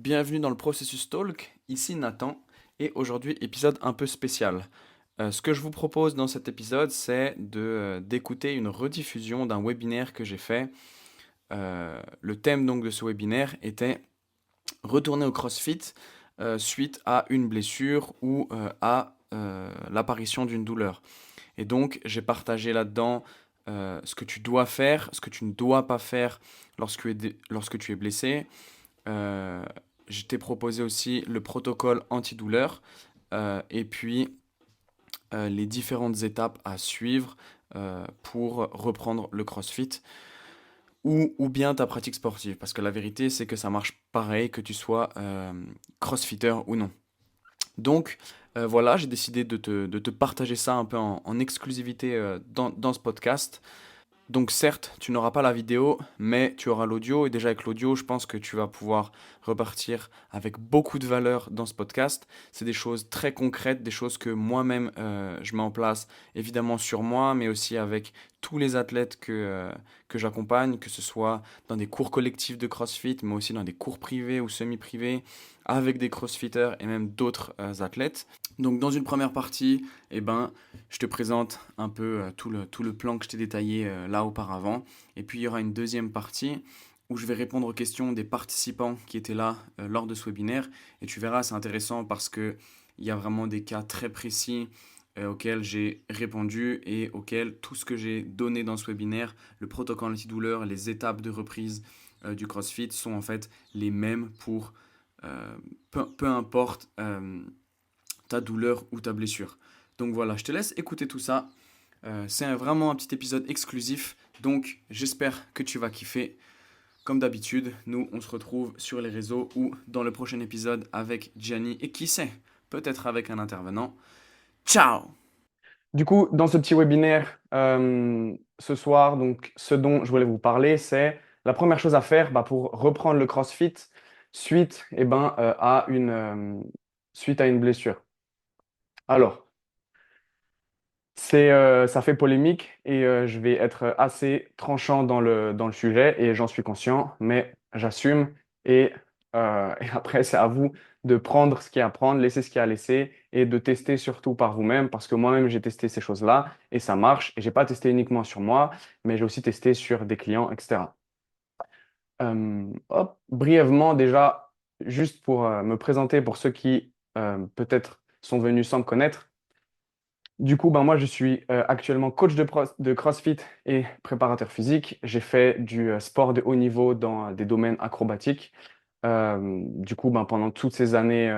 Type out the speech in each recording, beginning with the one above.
Bienvenue dans le Processus Talk, ici Nathan, et aujourd'hui épisode un peu spécial. Ce que je vous propose dans cet épisode, c'est d'écouter une rediffusion d'un webinaire que j'ai fait. Le thème donc de ce webinaire était retourner au CrossFit suite à une blessure ou à l'apparition d'une douleur. Et donc j'ai partagé là-dedans ce que tu dois faire, ce que tu ne dois pas faire lorsque tu es blessé. Euh, je t'ai proposé aussi le protocole antidouleur et puis les différentes étapes à suivre pour reprendre le CrossFit ou bien ta pratique sportive. Parce que la vérité, c'est que ça marche pareil que tu sois CrossFitter ou non. Donc voilà, j'ai décidé de te partager ça un peu en exclusivité dans ce podcast. Donc certes, tu n'auras pas la vidéo, mais tu auras l'audio. Et déjà avec l'audio, je pense que tu vas pouvoir repartir avec beaucoup de valeur dans ce podcast. C'est des choses très concrètes, des choses que moi-même je mets en place, évidemment sur moi, mais aussi avec tous les athlètes que j'accompagne, que ce soit dans des cours collectifs de CrossFit, mais aussi dans des cours privés ou semi-privés, avec des CrossFitters et même d'autres athlètes. Donc dans une première partie, eh ben, je te présente un peu tout le plan que je t'ai détaillé là auparavant. Et puis il y aura une deuxième partie où je vais répondre aux questions des participants qui étaient là lors de ce webinaire. Et tu verras, c'est intéressant parce qu'il y a vraiment des cas très précis auxquels j'ai répondu et auxquels tout ce que j'ai donné dans ce webinaire, le protocole antidouleur, les étapes de reprise du CrossFit sont en fait les mêmes pour peu importe ta douleur ou ta blessure. Donc voilà, je te laisse écouter tout ça. C'est vraiment un petit épisode exclusif, donc j'espère que tu vas kiffer. Comme d'habitude, nous on se retrouve sur les réseaux ou dans le prochain épisode avec Gianni et qui sait, peut-être avec un intervenant. Ciao! Du coup, dans ce petit webinaire ce soir, donc, ce dont je voulais vous parler, c'est la première chose à faire pour reprendre le CrossFit suite, suite à une blessure. Alors, ça fait polémique et je vais être assez tranchant dans le sujet et j'en suis conscient, mais j'assume et, et après, c'est à vous de prendre ce qu'il y a à prendre, laisser ce qu'il y a à laisser et de tester surtout par vous-même parce que moi-même, j'ai testé ces choses-là et ça marche. Et j'ai pas testé uniquement sur moi, mais j'ai aussi testé sur des clients, etc. Brièvement, déjà, juste pour me présenter pour ceux qui peut-être sont venus sans me connaître. Du coup, moi, je suis actuellement coach de CrossFit et préparateur physique. J'ai fait du sport de haut niveau dans des domaines acrobatiques. Du coup, pendant toutes ces années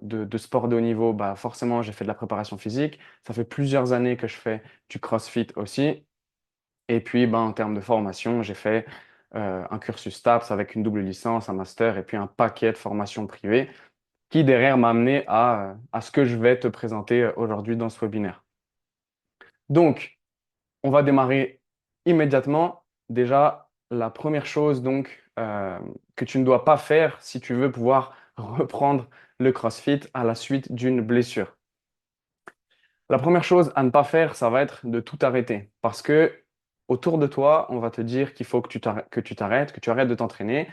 de sport de haut niveau, forcément, j'ai fait de la préparation physique. Ça fait plusieurs années que je fais du CrossFit aussi. Et puis, en termes de formation, j'ai fait un cursus STAPS avec une double licence, un master et puis un paquet de formations privées qui, derrière, m'a amené à ce que je vais te présenter aujourd'hui dans ce webinaire. Donc, on va démarrer immédiatement. Déjà, la première chose que tu ne dois pas faire si tu veux pouvoir reprendre le CrossFit à la suite d'une blessure. La première chose à ne pas faire, ça va être de tout arrêter parce que autour de toi, on va te dire qu'il faut que que tu arrêtes de t'entraîner.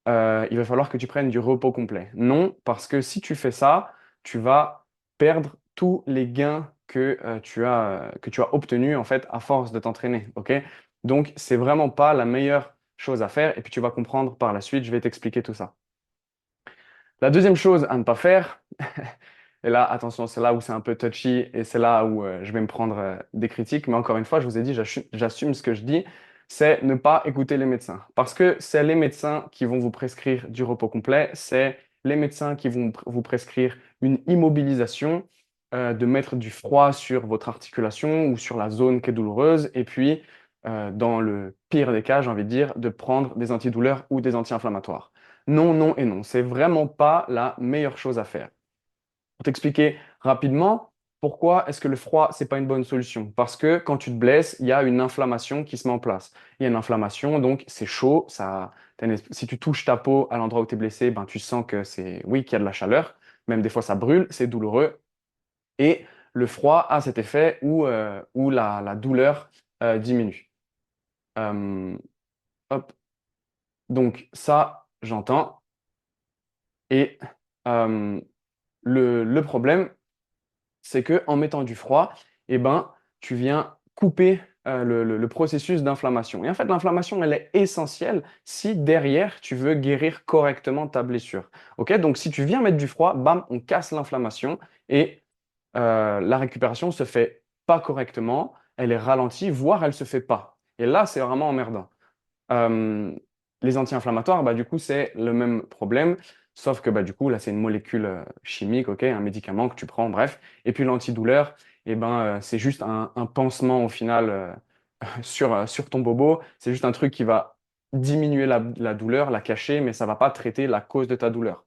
Il va falloir que tu prennes du repos complet. Non, parce que si tu fais ça, tu vas perdre tous les gains que tu as obtenus en fait à force de t'entraîner. Ok? Donc, c'est vraiment pas la meilleure chose à faire. Et puis, tu vas comprendre par la suite, je vais t'expliquer tout ça. La deuxième chose à ne pas faire, et là, attention, c'est là où c'est un peu touchy et c'est là où je vais me prendre des critiques. Mais encore une fois, je vous ai dit, j'assume ce que je dis, c'est ne pas écouter les médecins. Parce que c'est les médecins qui vont vous prescrire du repos complet, c'est les médecins qui vont vous prescrire une immobilisation, de mettre du froid sur votre articulation ou sur la zone qui est douloureuse. Et puis, dans le pire des cas, j'ai envie de dire, de prendre des antidouleurs ou des anti-inflammatoires. Non, non et non. C'est vraiment pas la meilleure chose à faire. Pour t'expliquer rapidement, pourquoi est-ce que le froid, c'est pas une bonne solution? Parce que quand tu te blesses, il y a une inflammation qui se met en place. Il y a une inflammation, donc c'est chaud. Si tu touches ta peau à l'endroit où tu es blessé, tu sens que oui, qu'il y a de la chaleur. Même des fois, ça brûle, c'est douloureux. Et le froid a cet effet où la douleur diminue. Euh, hop. Donc ça, j'entends. Et euh, le problème, c'est que en mettant du froid, eh ben, tu viens couper le processus d'inflammation. Et en fait, l'inflammation, elle est essentielle si derrière, tu veux guérir correctement ta blessure. Ok? Donc, si tu viens mettre du froid, bam, on casse l'inflammation et la récupération se fait pas correctement, elle est ralentie, voire elle se fait pas. Et là, c'est vraiment emmerdant. Euh, les anti-inflammatoires, bah, du coup, c'est le même problème, sauf que bah, du coup, là, c'est une molécule chimique, ok, un médicament que tu prends, bref. Et puis l'antidouleur, eh ben, c'est juste un pansement au final sur ton bobo. C'est juste un truc qui va diminuer la douleur, la cacher, mais ça va pas traiter la cause de ta douleur.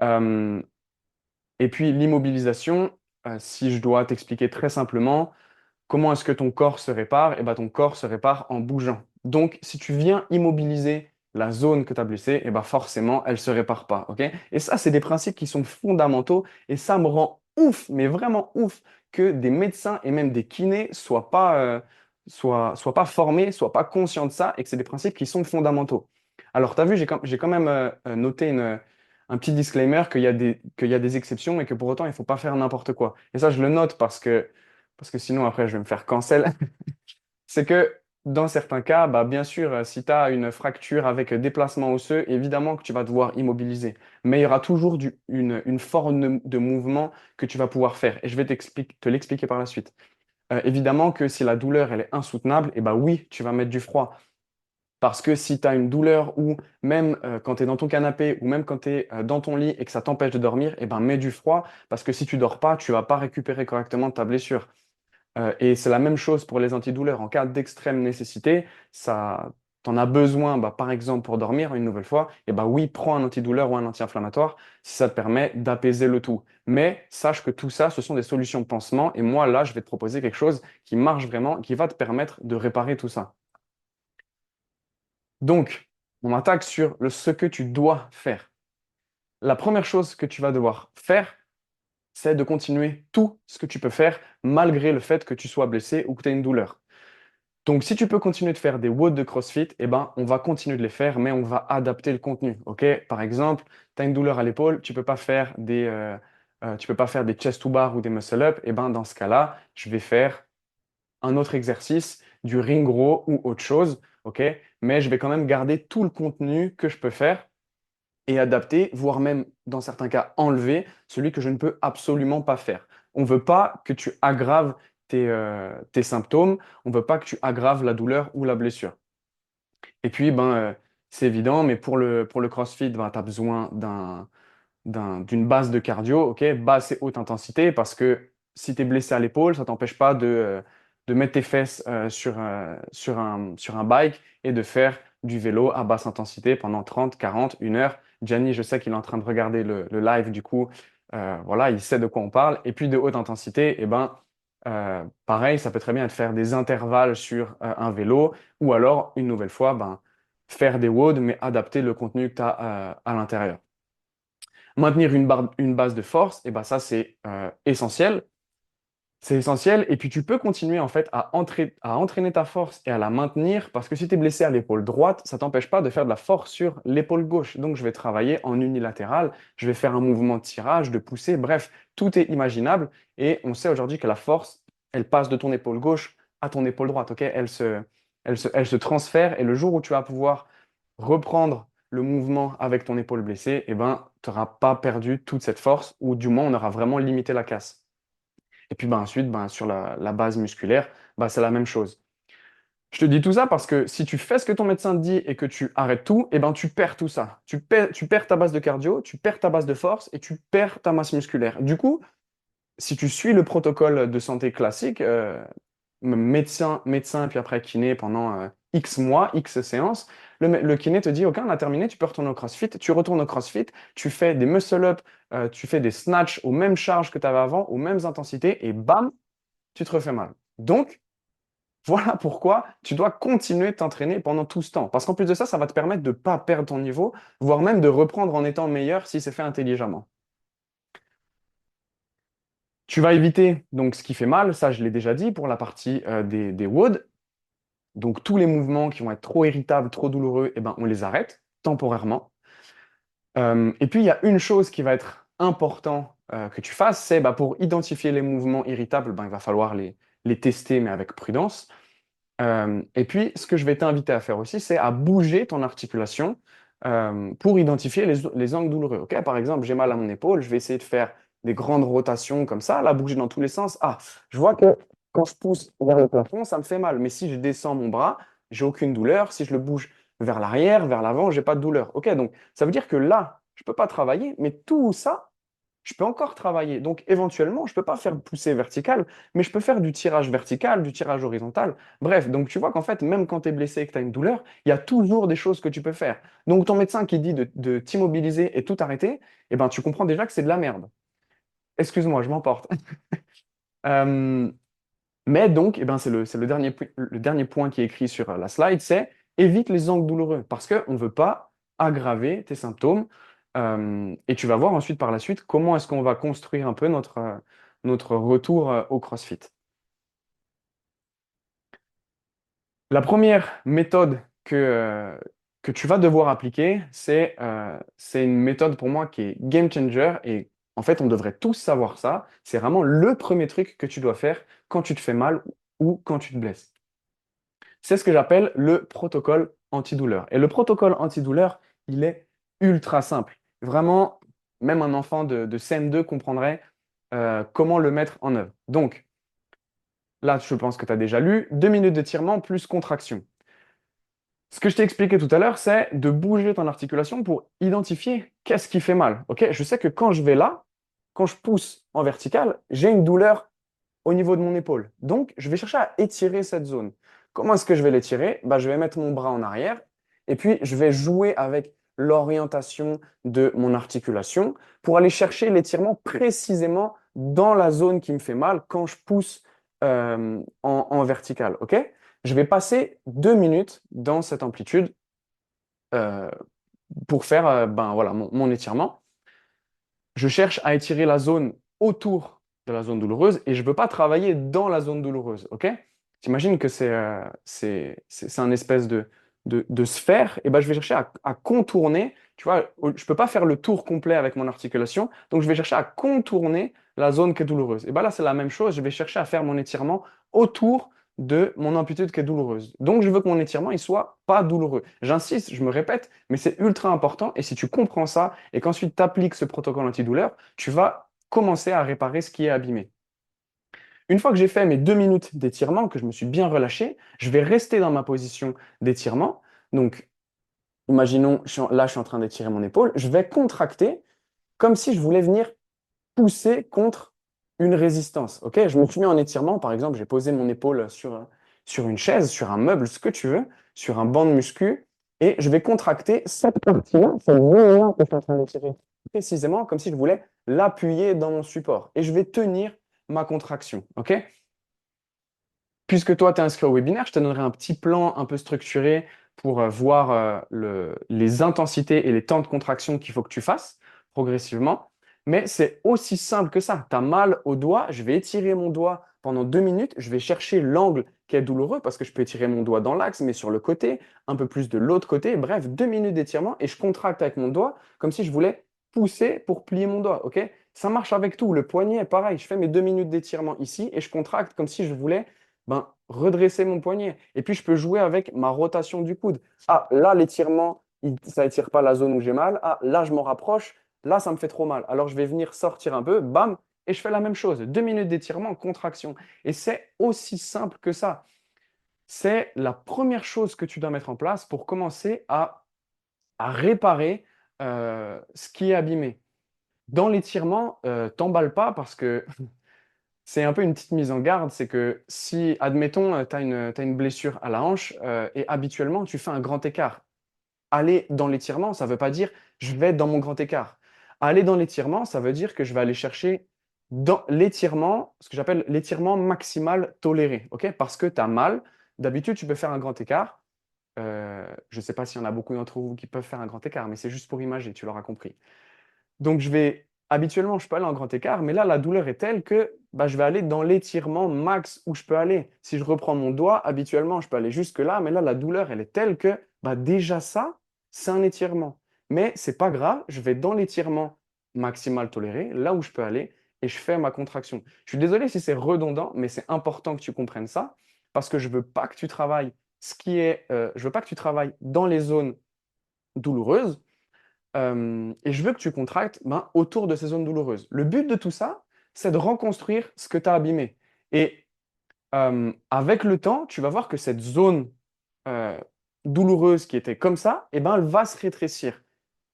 Euh, et puis l'immobilisation, si je dois t'expliquer très simplement, comment est-ce que ton corps se répare? Eh ben, ton corps se répare en bougeant. Donc, si tu viens immobiliser la zone que tu as blessée, eh ben, forcément, elle ne se répare pas. Ok? Et ça, c'est des principes qui sont fondamentaux et ça me rend ouf, mais vraiment ouf, que des médecins et même des kinés soient pas formés, soient pas conscients de ça et que c'est des principes qui sont fondamentaux. Alors, tu as vu, j'ai quand même noté un petit disclaimer qu'il y a des exceptions et que pour autant, il ne faut pas faire n'importe quoi. Et ça, je le note parce que sinon, après, je vais me faire cancel. C'est que dans certains cas, bah, bien sûr, si tu as une fracture avec déplacement osseux, évidemment que tu vas devoir immobiliser. Mais il y aura toujours une forme de mouvement que tu vas pouvoir faire. Et je vais te l'expliquer par la suite. Évidemment que si la douleur elle est insoutenable, et bah oui, tu vas mettre du froid. Parce que si tu as une douleur ou même quand tu es dans ton canapé ou même quand tu es dans ton lit et que ça t'empêche de dormir, et ben mets du froid parce que si tu dors pas, tu vas pas récupérer correctement ta blessure. Et c'est la même chose pour les antidouleurs. En cas d'extrême nécessité, ça, t'en as besoin, bah, par exemple, pour dormir une nouvelle fois, et bah oui, prends un antidouleur ou un anti-inflammatoire si ça te permet d'apaiser le tout. Mais sache que tout ça, ce sont des solutions de pansement. Et moi, là, je vais te proposer quelque chose qui marche vraiment, qui va te permettre de réparer tout ça. Donc, on attaque sur ce que tu dois faire. La première chose que tu vas devoir faire, c'est de continuer tout ce que tu peux faire malgré le fait que tu sois blessé ou que tu aies une douleur. Donc, si tu peux continuer de faire des WOD de CrossFit, eh ben, on va continuer de les faire, mais on va adapter le contenu. Ok? Par exemple, tu as une douleur à l'épaule, tu peux pas faire des chest to bar ou des muscle up. Eh ben, dans ce cas-là, je vais faire un autre exercice, du ring row ou autre chose. Ok? Mais je vais quand même garder tout le contenu que je peux faire et adapter, voire même dans certains cas enlever celui que je ne peux absolument pas faire. On ne veut pas que tu aggraves tes symptômes, on ne veut pas que tu aggraves la douleur ou la blessure. Et puis, c'est évident, mais pour le CrossFit, ben, tu as besoin d'une base de cardio, ok? Base, c'est haute intensité, parce que si tu es blessé à l'épaule, ça ne t'empêche pas de mettre tes fesses sur un bike et de faire du vélo à basse intensité pendant 30, 40, 1 heure. Gianni, je sais qu'il est en train de regarder le live, du coup, voilà, il sait de quoi on parle. Et puis de haute intensité, eh ben, pareil, ça peut très bien être faire des intervalles sur un vélo ou alors, une nouvelle fois, ben, faire des WOD, mais adapter le contenu que tu as à l'intérieur. Maintenir une base de force, et ben ça, c'est essentiel. C'est essentiel. Et puis, tu peux continuer en fait à entraîner ta force et à la maintenir parce que si tu es blessé à l'épaule droite, ça t'empêche pas de faire de la force sur l'épaule gauche. Donc, je vais travailler en unilatéral. Je vais faire un mouvement de tirage, de poussée. Bref, tout est imaginable. Et on sait aujourd'hui que la force, elle passe de ton épaule gauche à ton épaule droite. Ok? Elle se transfère. Et le jour où tu vas pouvoir reprendre le mouvement avec ton épaule blessée, eh ben, tu n'auras pas perdu toute cette force ou du moins on aura vraiment limité la casse. Et puis ensuite, sur la base musculaire, c'est la même chose. Je te dis tout ça parce que si tu fais ce que ton médecin te dit et que tu arrêtes tout, eh ben, tu perds tout ça. Tu perds ta base de cardio, tu perds ta base de force et tu perds ta masse musculaire. Du coup, si tu suis le protocole de santé classique, médecin, puis après kiné pendant X mois, X séances, le kiné te dit, OK, on a terminé, tu peux retourner au CrossFit. Tu retournes au CrossFit, tu fais des muscle-up, tu fais des snatchs aux mêmes charges que tu avais avant, aux mêmes intensités, et bam, tu te refais mal. Donc, voilà pourquoi tu dois continuer de t'entraîner pendant tout ce temps. Parce qu'en plus de ça, ça va te permettre de ne pas perdre ton niveau, voire même de reprendre en étant meilleur si c'est fait intelligemment. Tu vas éviter donc ce qui fait mal, ça je l'ai déjà dit pour la partie des WOD. Donc tous les mouvements qui vont être trop irritables, trop douloureux, eh ben, on les arrête temporairement. Et puis, il y a une chose qui va être important que tu fasses, c'est pour identifier les mouvements irritables, il va falloir les tester, mais avec prudence. Et puis, ce que je vais t'inviter à faire aussi, c'est à bouger ton articulation pour identifier les angles douloureux. Ok. Par exemple, j'ai mal à mon épaule, je vais essayer de faire des grandes rotations comme ça, là, bouger dans tous les sens. Ah, je vois que quand je pousse vers le plafond, ça me fait mal. Mais si je descends mon bras, j'ai aucune douleur. Si je le bouge vers l'arrière, vers l'avant, j'ai pas de douleur. Ok, donc ça veut dire que là, je peux pas travailler, mais tout ça, je peux encore travailler. Donc, éventuellement, je ne peux pas faire de poussée verticale, mais je peux faire du tirage vertical, du tirage horizontal. Bref, donc tu vois qu'en fait, même quand tu es blessé et que tu as une douleur, il y a toujours des choses que tu peux faire. Donc, ton médecin qui dit de t'immobiliser et tout arrêter, eh ben, tu comprends déjà que c'est de la merde. Excuse-moi, je m'emporte. Euh, mais donc, eh ben, c'est le dernier point qui est écrit sur la slide, c'est évite les angles douloureux parce qu'on ne veut pas aggraver tes symptômes. Et tu vas voir ensuite par la suite comment est-ce qu'on va construire un peu notre retour au CrossFit. La première méthode que tu vas devoir appliquer, c'est une méthode pour moi qui est game changer et en fait, on devrait tous savoir ça. C'est vraiment le premier truc que tu dois faire quand tu te fais mal ou quand tu te blesses. C'est ce que j'appelle le protocole antidouleur. Et le protocole antidouleur, il est ultra simple. Vraiment, même un enfant de CM2 comprendrait comment le mettre en œuvre. Donc, là, je pense que tu as déjà lu, 2 minutes d'étirement plus contraction. Ce que je t'ai expliqué tout à l'heure, c'est de bouger ton articulation pour identifier qu'est-ce qui fait mal. Ok. Je sais que quand je vais là, quand je pousse en vertical, j'ai une douleur au niveau de mon épaule. Donc, je vais chercher à étirer cette zone. Comment est-ce que je vais l'étirer? Je vais mettre mon bras en arrière et puis je vais jouer avec l'orientation de mon articulation pour aller chercher l'étirement précisément dans la zone qui me fait mal quand je pousse en vertical. Ok. Je vais passer 2 minutes dans cette amplitude euh, pour faire voilà, mon étirement. Je cherche à étirer la zone autour de la zone douloureuse et je ne veux pas travailler dans la zone douloureuse. Ok. T'imagines que c'est un espèce de sphère, et je vais chercher à contourner. Tu vois, je ne peux pas faire le tour complet avec mon articulation, donc je vais chercher à contourner la zone qui est douloureuse. Et là, c'est la même chose, je vais chercher à faire mon étirement autour de mon amplitude qui est douloureuse. Donc, je veux que mon étirement il soit pas douloureux. J'insiste, je me répète, mais c'est ultra important. Et si tu comprends ça et qu'ensuite tu appliques ce protocole antidouleur, tu vas commencer à réparer ce qui est abîmé. Une fois que j'ai fait mes 2 minutes d'étirement, que je me suis bien relâché, je vais rester dans ma position d'étirement. Donc, imaginons, là, je suis en train d'étirer mon épaule. Je vais contracter comme si je voulais venir pousser contre une résistance. Ok. Je me suis mis en étirement. Par exemple, j'ai posé mon épaule sur une chaise, sur un meuble, ce que tu veux, sur un banc de muscu. Et je vais contracter cette partie-là, cette zone-là que je suis en train d'étirer précisément, comme si je voulais l'appuyer dans mon support. Et je vais tenir ma contraction. OK? Puisque toi, tu es inscrit au webinaire, je te donnerai un petit plan un peu structuré pour voir les intensités et les temps de contraction qu'il faut que tu fasses progressivement. Mais c'est aussi simple que ça. Tu as mal au doigt, je vais étirer mon doigt pendant 2 minutes, je vais chercher l'angle qui est douloureux parce que je peux étirer mon doigt dans l'axe, mais sur le côté, un peu plus de l'autre côté. Bref, 2 minutes d'étirement et je contracte avec mon doigt comme si je voulais pousser pour plier mon doigt. Ok. Ça marche avec tout. Le poignet, pareil. Je fais mes 2 minutes d'étirement ici et je contracte comme si je voulais redresser mon poignet. Et puis, je peux jouer avec ma rotation du coude. Ah, là, l'étirement, ça étire pas la zone où j'ai mal. Ah, là, je m'en rapproche. Là, ça me fait trop mal. Alors, je vais venir sortir un peu, bam, et je fais la même chose. 2 minutes d'étirement, contraction. Et c'est aussi simple que ça. C'est la première chose que tu dois mettre en place pour commencer à réparer ce qui est abîmé. Dans l'étirement, t'emballes pas parce que c'est un peu une petite mise en garde, c'est que si, admettons, t'as une blessure à la hanche et habituellement tu fais un grand écart. Aller dans l'étirement, ça ne veut pas dire je vais dans mon grand écart. Aller dans l'étirement, ça veut dire que je vais aller chercher dans l'étirement, ce que j'appelle l'étirement maximal toléré, ok. Parce que tu as mal. D'habitude, tu peux faire un grand écart. Je ne sais pas s'il y en a beaucoup d'entre vous qui peuvent faire un grand écart, mais c'est juste pour imager, tu l'auras compris. Donc, habituellement, je peux aller en grand écart, mais là, la douleur est telle que je vais aller dans l'étirement max où je peux aller. Si je reprends mon doigt, habituellement, je peux aller jusque là, mais là, la douleur, elle est telle que déjà ça, c'est un étirement. mais c'est pas grave, je vais dans l'étirement maximal toléré, là où je peux aller, et je fais ma contraction. Je suis désolé si c'est redondant, mais c'est important que tu comprennes ça, parce que je veux pas que tu travailles je veux pas que tu travailles dans les zones douloureuses, et je veux que tu contractes autour de ces zones douloureuses. Le but de tout ça, c'est de reconstruire ce que tu as abîmé. Et avec le temps, tu vas voir que cette zone euh, douloureuse qui était comme ça, eh ben, elle va se rétrécir.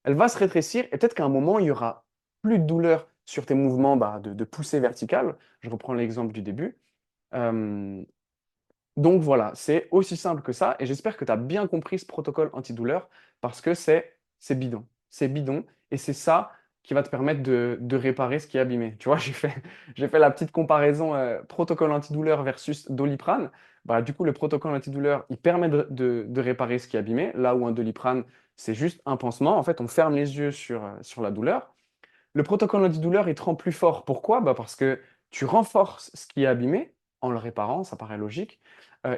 Elle va se rétrécir et peut-être qu'à un moment, il y aura plus de douleur sur tes mouvements de poussée verticale. Je reprends l'exemple du début. Euh, donc voilà, c'est aussi simple que ça et j'espère que tu as bien compris ce protocole antidouleur parce que c'est bidon. C'est bidon et c'est ça qui va te permettre de réparer ce qui est abîmé. Tu vois, j'ai fait la petite comparaison protocole antidouleur versus Doliprane. Bah, du coup, le protocole antidouleur, il permet de réparer ce qui est abîmé, là où un Doliprane, c'est juste un pansement. En fait, on ferme les yeux sur la douleur. Le protocole antidouleur, il te rend plus fort. Pourquoi? Bah parce que tu renforces ce qui est abîmé en le réparant, ça paraît logique.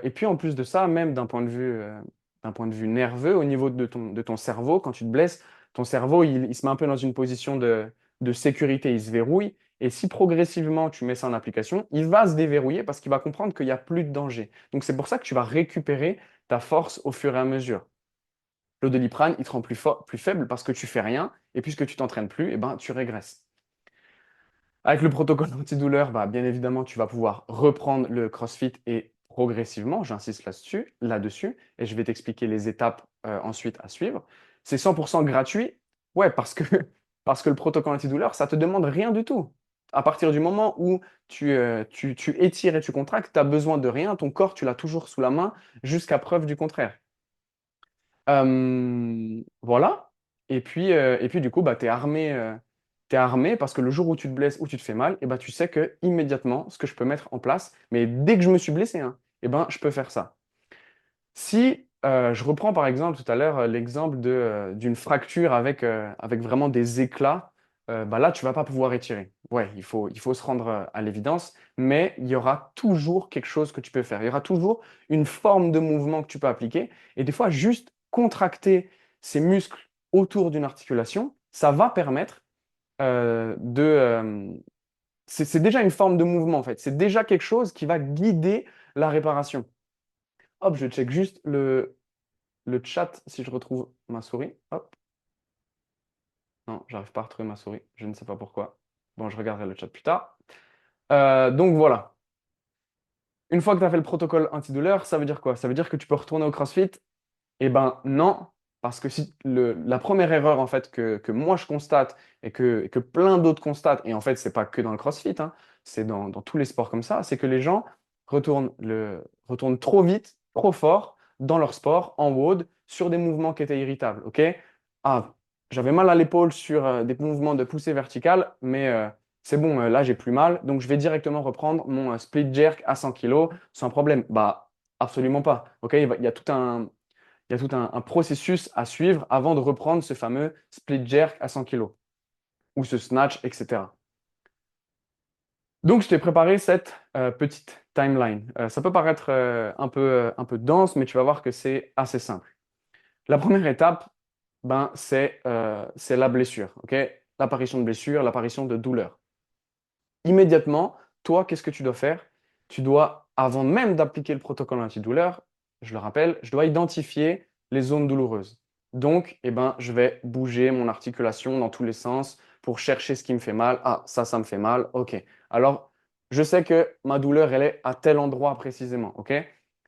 Et puis en plus de ça, même d'un point de vue nerveux, au niveau de ton cerveau, quand tu te blesses, ton cerveau, il se met un peu dans une position de sécurité, il se verrouille. Et si progressivement tu mets ça en application, il va se déverrouiller parce qu'il va comprendre qu'il n'y a plus de danger. Donc c'est pour ça que tu vas récupérer ta force au fur et à mesure. Le Doliprane, il te rend plus faible parce que tu fais rien, et puisque tu t'entraînes plus, eh ben, tu régresses. Avec le protocole antidouleur, bah, bien évidemment, tu vas pouvoir reprendre le CrossFit et progressivement, j'insiste là-dessus, et je vais t'expliquer les étapes ensuite à suivre. C'est 100% gratuit, ouais, parce que le protocole antidouleur, ça te demande rien du tout. À partir du moment où tu étires et tu contractes, tu as besoin de rien, ton corps, tu l'as toujours sous la main jusqu'à preuve du contraire. Voilà. Et puis du coup, bah, t'es armé parce que le jour où tu te blesses ou tu te fais mal, et ben, tu sais que immédiatement, ce que je peux mettre en place, mais dès que je me suis blessé, hein, et ben, je peux faire ça. Si je reprends par exemple tout à l'heure l'exemple d'une fracture avec vraiment des éclats, bah là, tu vas pas pouvoir étirer. Ouais, il faut se rendre à l'évidence, mais il y aura toujours quelque chose que tu peux faire. Il y aura toujours une forme de mouvement que tu peux appliquer. Et des fois, juste contracter ces muscles autour d'une articulation, ça va permettre c'est déjà une forme de mouvement en fait. C'est déjà quelque chose qui va guider la réparation. Hop, je check juste le chat si je retrouve ma souris. Hop. Non, j'arrive pas à retrouver ma souris. Je ne sais pas pourquoi. Bon, je regarderai le chat plus tard. Donc voilà. Une fois que tu as fait le protocole antidouleur, ça veut dire quoi? Ça veut dire que tu peux retourner au CrossFit? Eh ben non, parce que si la première erreur en fait que moi je constate et que plein d'autres constatent, et en fait c'est pas que dans le CrossFit, hein, c'est dans tous les sports comme ça, c'est que les gens retournent trop vite, trop fort dans leur sport, en WOD, sur des mouvements qui étaient irritables. Ok? Ah, j'avais mal à l'épaule sur des mouvements de poussée verticale, mais c'est bon, là j'ai plus mal, donc je vais directement reprendre mon split jerk à 100 kg sans problème. Bah absolument pas. Ok? Il y a tout un processus à suivre avant de reprendre ce fameux split jerk à 100 kg ou ce snatch, etc. Donc, je t'ai préparé cette petite timeline. Ça peut paraître un peu dense, mais tu vas voir que c'est assez simple. La première étape, c'est la blessure, ok? L'apparition de blessure, l'apparition de douleur. Immédiatement, toi, qu'est-ce que tu dois faire? Tu dois, avant même d'appliquer le protocole antidouleur, je le rappelle, je dois identifier les zones douloureuses. Donc, je vais bouger mon articulation dans tous les sens pour chercher ce qui me fait mal. Ah, ça me fait mal. OK. Alors, je sais que ma douleur, elle est à tel endroit précisément. OK? Tu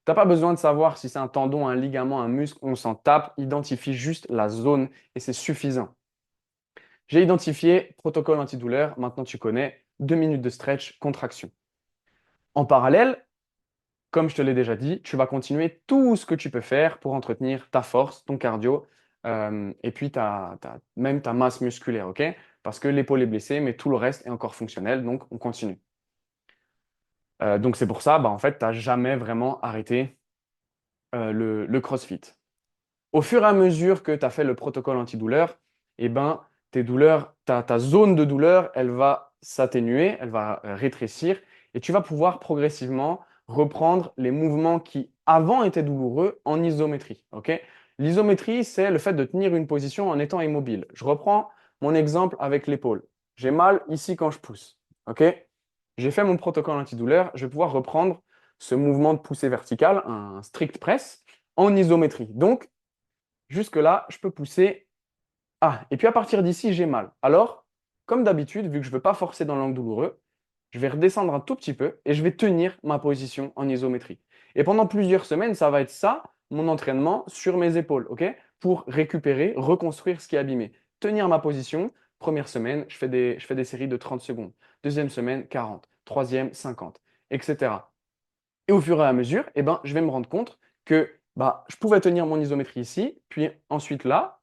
n'as pas besoin de savoir si c'est un tendon, un ligament, un muscle. On s'en tape. Identifie juste la zone et c'est suffisant. J'ai identifié protocole antidouleur. Maintenant, tu connais 2 minutes de stretch, contraction. En parallèle, comme je te l'ai déjà dit, tu vas continuer tout ce que tu peux faire pour entretenir ta force, ton cardio, et puis même ta masse musculaire, ok? Parce que l'épaule est blessée, mais tout le reste est encore fonctionnel, donc on continue. Donc c'est pour ça, en fait, tu n'as jamais vraiment arrêté le CrossFit. Au fur et à mesure que tu as fait le protocole antidouleur, eh ben, tes douleurs, ta zone de douleur, elle va s'atténuer, elle va rétrécir et tu vas pouvoir progressivement reprendre les mouvements qui avant étaient douloureux en isométrie. Ok? L'isométrie, c'est le fait de tenir une position en étant immobile. Je reprends mon exemple avec l'épaule. J'ai mal ici quand je pousse. OK? J'ai fait mon protocole antidouleur. Je vais pouvoir reprendre ce mouvement de poussée verticale, un strict press, en isométrie. Donc, jusque-là, je peux pousser. Ah, et puis à partir d'ici, j'ai mal. Alors, comme d'habitude, vu que je ne veux pas forcer dans l'angle douloureux, je vais redescendre un tout petit peu et je vais tenir ma position en isométrie. Et pendant plusieurs semaines, ça va être ça, mon entraînement sur mes épaules, ok? Pour récupérer, reconstruire ce qui est abîmé. Tenir ma position, première semaine, je fais des séries de 30 secondes. Deuxième semaine, 40. Troisième, 50, etc. Et au fur et à mesure, eh ben, je vais me rendre compte que bah, je pouvais tenir mon isométrie ici, puis ensuite là,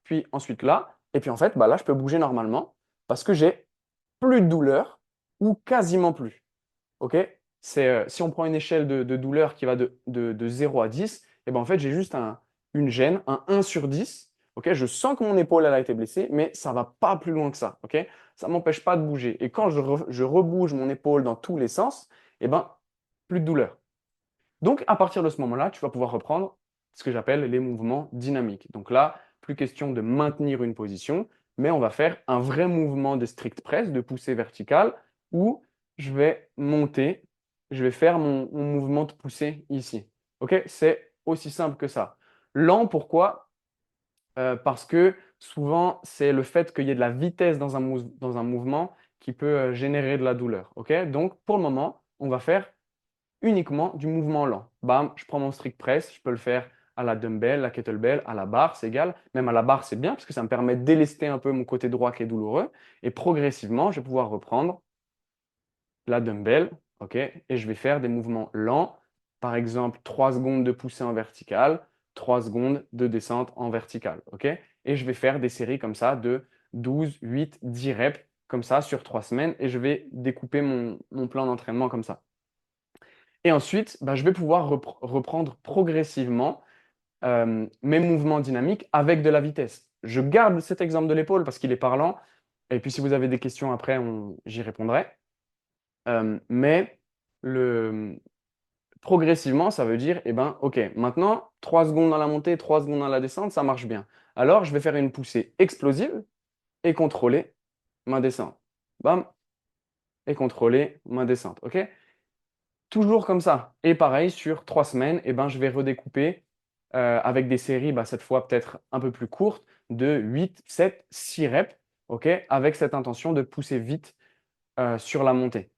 et puis en fait, bah, là, je peux bouger normalement parce que j'ai plus de douleur ou quasiment plus. Ok? Si on prend une échelle de douleur qui va de 0 à 10, et ben en fait, j'ai juste une gêne, un 1 sur 10. Ok? Je sens que mon épaule elle a été blessée, mais ça va pas plus loin que ça. Ok? Ça ne m'empêche pas de bouger. Et quand je rebouge mon épaule dans tous les sens, et ben, plus de douleur. Donc, à partir de ce moment-là, tu vas pouvoir reprendre ce que j'appelle les mouvements dynamiques. Donc là, plus question de maintenir une position, mais on va faire un vrai mouvement de strict press, de poussée verticale, où je vais monter, je vais faire mon mouvement de poussée ici. OK? C'est aussi simple que ça. Lent, pourquoi? Parce que souvent, c'est le fait qu'il y ait de la vitesse dans dans un mouvement qui peut générer de la douleur. OK? Donc, pour le moment, on va faire uniquement du mouvement lent. Bam, je prends mon strict press, je peux le faire à la dumbbell, la kettlebell, à la barre, c'est égal. Même à la barre, c'est bien parce que ça me permet de délester un peu mon côté droit qui est douloureux. Et progressivement, je vais pouvoir reprendre la dumbbell, ok, et je vais faire des mouvements lents. Par exemple, 3 secondes de poussée en vertical, 3 secondes de descente en vertical, ok. Et je vais faire des séries comme ça de 12, 8, 10 reps comme ça sur 3 semaines et je vais découper mon plan d'entraînement comme ça. Et ensuite, bah, je vais pouvoir reprendre progressivement mes mouvements dynamiques avec de la vitesse. Je garde cet exemple de l'épaule parce qu'il est parlant. Et puis, si vous avez des questions après, j'y répondrai. Mais le, progressivement, ça veut dire, eh ben, OK, maintenant, 3 secondes dans la montée, 3 secondes dans la descente, ça marche bien. Alors, je vais faire une poussée explosive et contrôler ma descente. Bam, et contrôler ma descente. OK? Toujours comme ça. Et pareil, sur 3 semaines, eh ben, je vais redécouper avec des séries, bah, cette fois peut-être un peu plus courtes, de 8, 7, 6 reps, ok, avec cette intention de pousser vite sur la montée.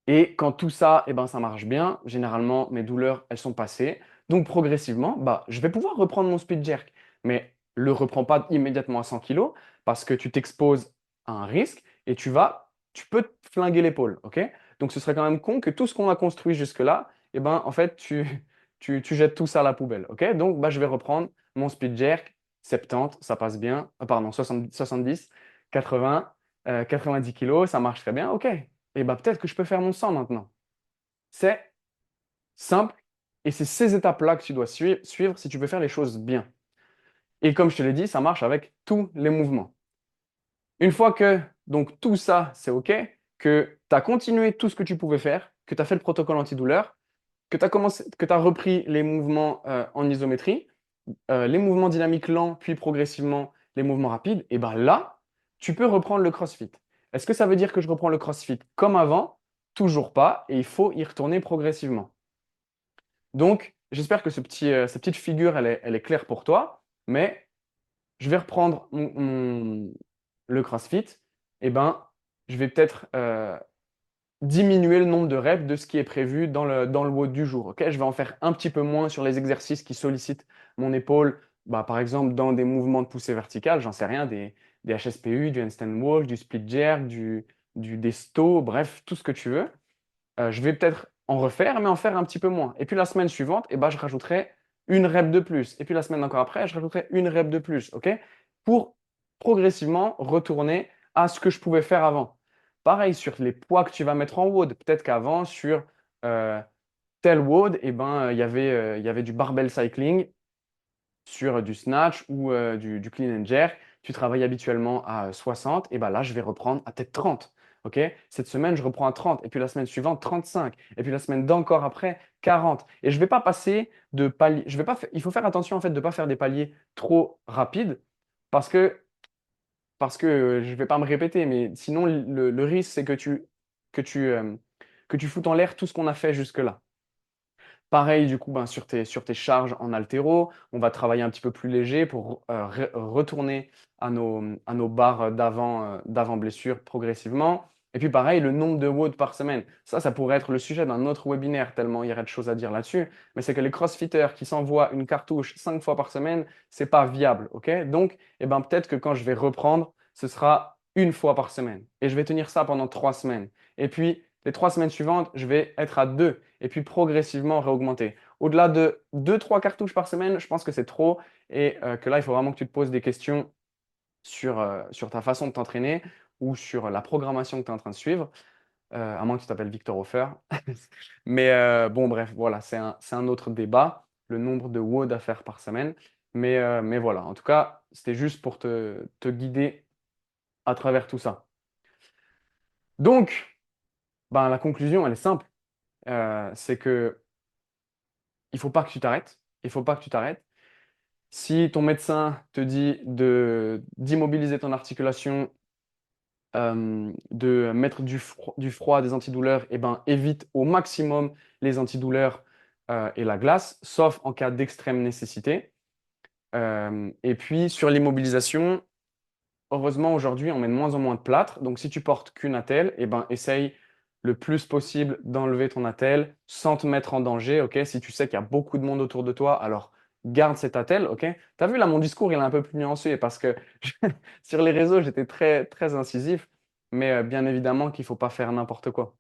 Et quand tout ça, eh ben, ça marche bien, généralement, mes douleurs, elles sont passées. Donc progressivement, bah, je vais pouvoir reprendre mon speed jerk. Mais le reprends pas immédiatement à 100 kilos parce que tu t'exposes à un risque et tu peux te flinguer l'épaule. Ok? Donc ce serait quand même con que tout ce qu'on a construit jusque-là, eh ben, en fait, tu jettes tout ça à la poubelle. Ok? Donc bah, je vais reprendre mon speed jerk, 70, ça passe bien. Pardon, 70, 70, 80, 90 kilos, ça marche très bien. Ok, et bah peut-être que je peux faire mon sang maintenant. C'est simple et c'est ces étapes-là que tu dois suivre si tu veux faire les choses bien. Et comme je te l'ai dit, ça marche avec tous les mouvements. Une fois que donc tout ça, c'est OK, que tu as continué tout ce que tu pouvais faire, que tu as fait le protocole antidouleur, que tu as repris les mouvements en isométrie, les mouvements dynamiques lents, puis progressivement les mouvements rapides, et ben là, tu peux reprendre le CrossFit. Est-ce que ça veut dire que je reprends le CrossFit comme avant? Toujours pas, et il faut y retourner progressivement. Donc, j'espère que cette petite figure, elle est claire pour toi, mais je vais reprendre le CrossFit, et ben, je vais peut-être diminuer le nombre de reps de ce qui est prévu dans le WOD du jour. Ok, je vais en faire un petit peu moins sur les exercices qui sollicitent mon épaule. Bah, par exemple, dans des mouvements de poussée verticale, j'en sais rien, des HSPU, du handstand walk, du split jerk, des sto, bref, tout ce que tu veux. Je vais peut-être en refaire, mais en faire un petit peu moins. Et puis la semaine suivante, eh ben, je rajouterai une rep de plus. Et puis la semaine encore après, je rajouterai une rep de plus. Ok, pour progressivement retourner à ce que je pouvais faire avant. Pareil sur les poids que tu vas mettre en WOD. Peut-être qu'avant, sur euh, tel WOD, eh ben, il y avait du barbell cycling sur du snatch ou du clean and jerk. Tu travailles habituellement à 60, et ben là, je vais reprendre à peut-être 30. OK? Cette semaine, je reprends à 30, et puis la semaine suivante, 35, et puis la semaine d'encore après, 40. Et je ne vais pas passer de palier. Je vais pas il faut faire attention en fait de ne pas faire des paliers trop rapides parce que, je ne vais pas me répéter, mais sinon, le risque, c'est que tu, euh, que tu foutes en l'air tout ce qu'on a fait jusque-là. Pareil, du coup, ben, sur tes charges en haltéro, on va travailler un petit peu plus léger pour retourner à nos barres d'avant blessure progressivement. Et puis pareil, le nombre de WOD par semaine. Ça pourrait être le sujet d'un autre webinaire, tellement il y aurait de choses à dire là-dessus. Mais c'est que les crossfitters qui s'envoient une cartouche 5 fois par semaine, c'est pas viable. Ok? Donc, eh ben, peut-être que quand je vais reprendre, ce sera une fois par semaine. Et je vais tenir ça pendant 3 semaines. Et puis, les 3 semaines suivantes, je vais être à 2 et puis progressivement réaugmenter. Au-delà de 2-3 cartouches par semaine, je pense que c'est trop et que là, il faut vraiment que tu te poses des questions sur ta façon de t'entraîner ou sur la programmation que tu es en train de suivre, à moins que tu t'appelles Victor Hofer. Mais bon, bref, voilà, c'est un autre débat, le nombre de WOD à faire par semaine. Mais voilà, en tout cas, c'était juste pour te guider à travers tout ça. Donc, ben, la conclusion, elle est simple. C'est que il faut pas que tu t'arrêtes. Il faut pas que tu t'arrêtes. Si ton médecin te dit d'immobiliser ton articulation, de mettre du froid, des antidouleurs, eh ben, évite au maximum les antidouleurs et la glace, sauf en cas d'extrême nécessité. Et puis sur l'immobilisation, heureusement aujourd'hui on met de moins en moins de plâtre. Donc si tu portes qu'une attelle, eh ben, essaye le plus possible d'enlever ton attelle sans te mettre en danger. Ok, si tu sais qu'il y a beaucoup de monde autour de toi, alors garde cette attelle. Ok, tu as vu là mon discours il est un peu plus nuancé parce que sur les réseaux j'étais très très incisif, mais bien évidemment qu'il ne faut pas faire n'importe quoi.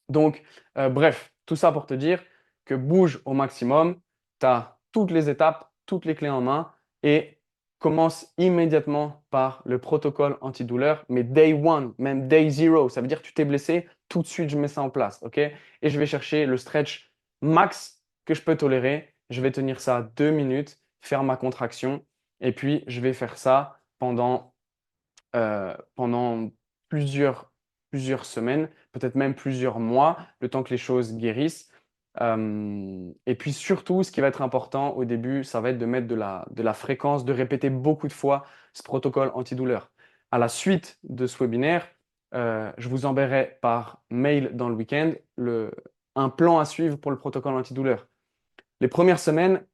Donc bref, tout ça pour te dire que bouge au maximum, tu as toutes les étapes, toutes les clés en main et commence immédiatement par le protocole antidouleur, mais day one, même day zero, ça veut dire que tu t'es blessé, tout de suite je mets ça en place, ok? Et je vais chercher le stretch max que je peux tolérer, je vais tenir ça 2 minutes, faire ma contraction, et puis je vais faire ça pendant plusieurs semaines, peut-être même plusieurs mois, le temps que les choses guérissent. Et puis surtout, ce qui va être important au début, ça va être de mettre de la fréquence, de répéter beaucoup de fois ce protocole antidouleur. À la suite de ce webinaire, je vous enverrai par mail dans le week-end un plan à suivre pour le protocole antidouleur. Les premières semaines,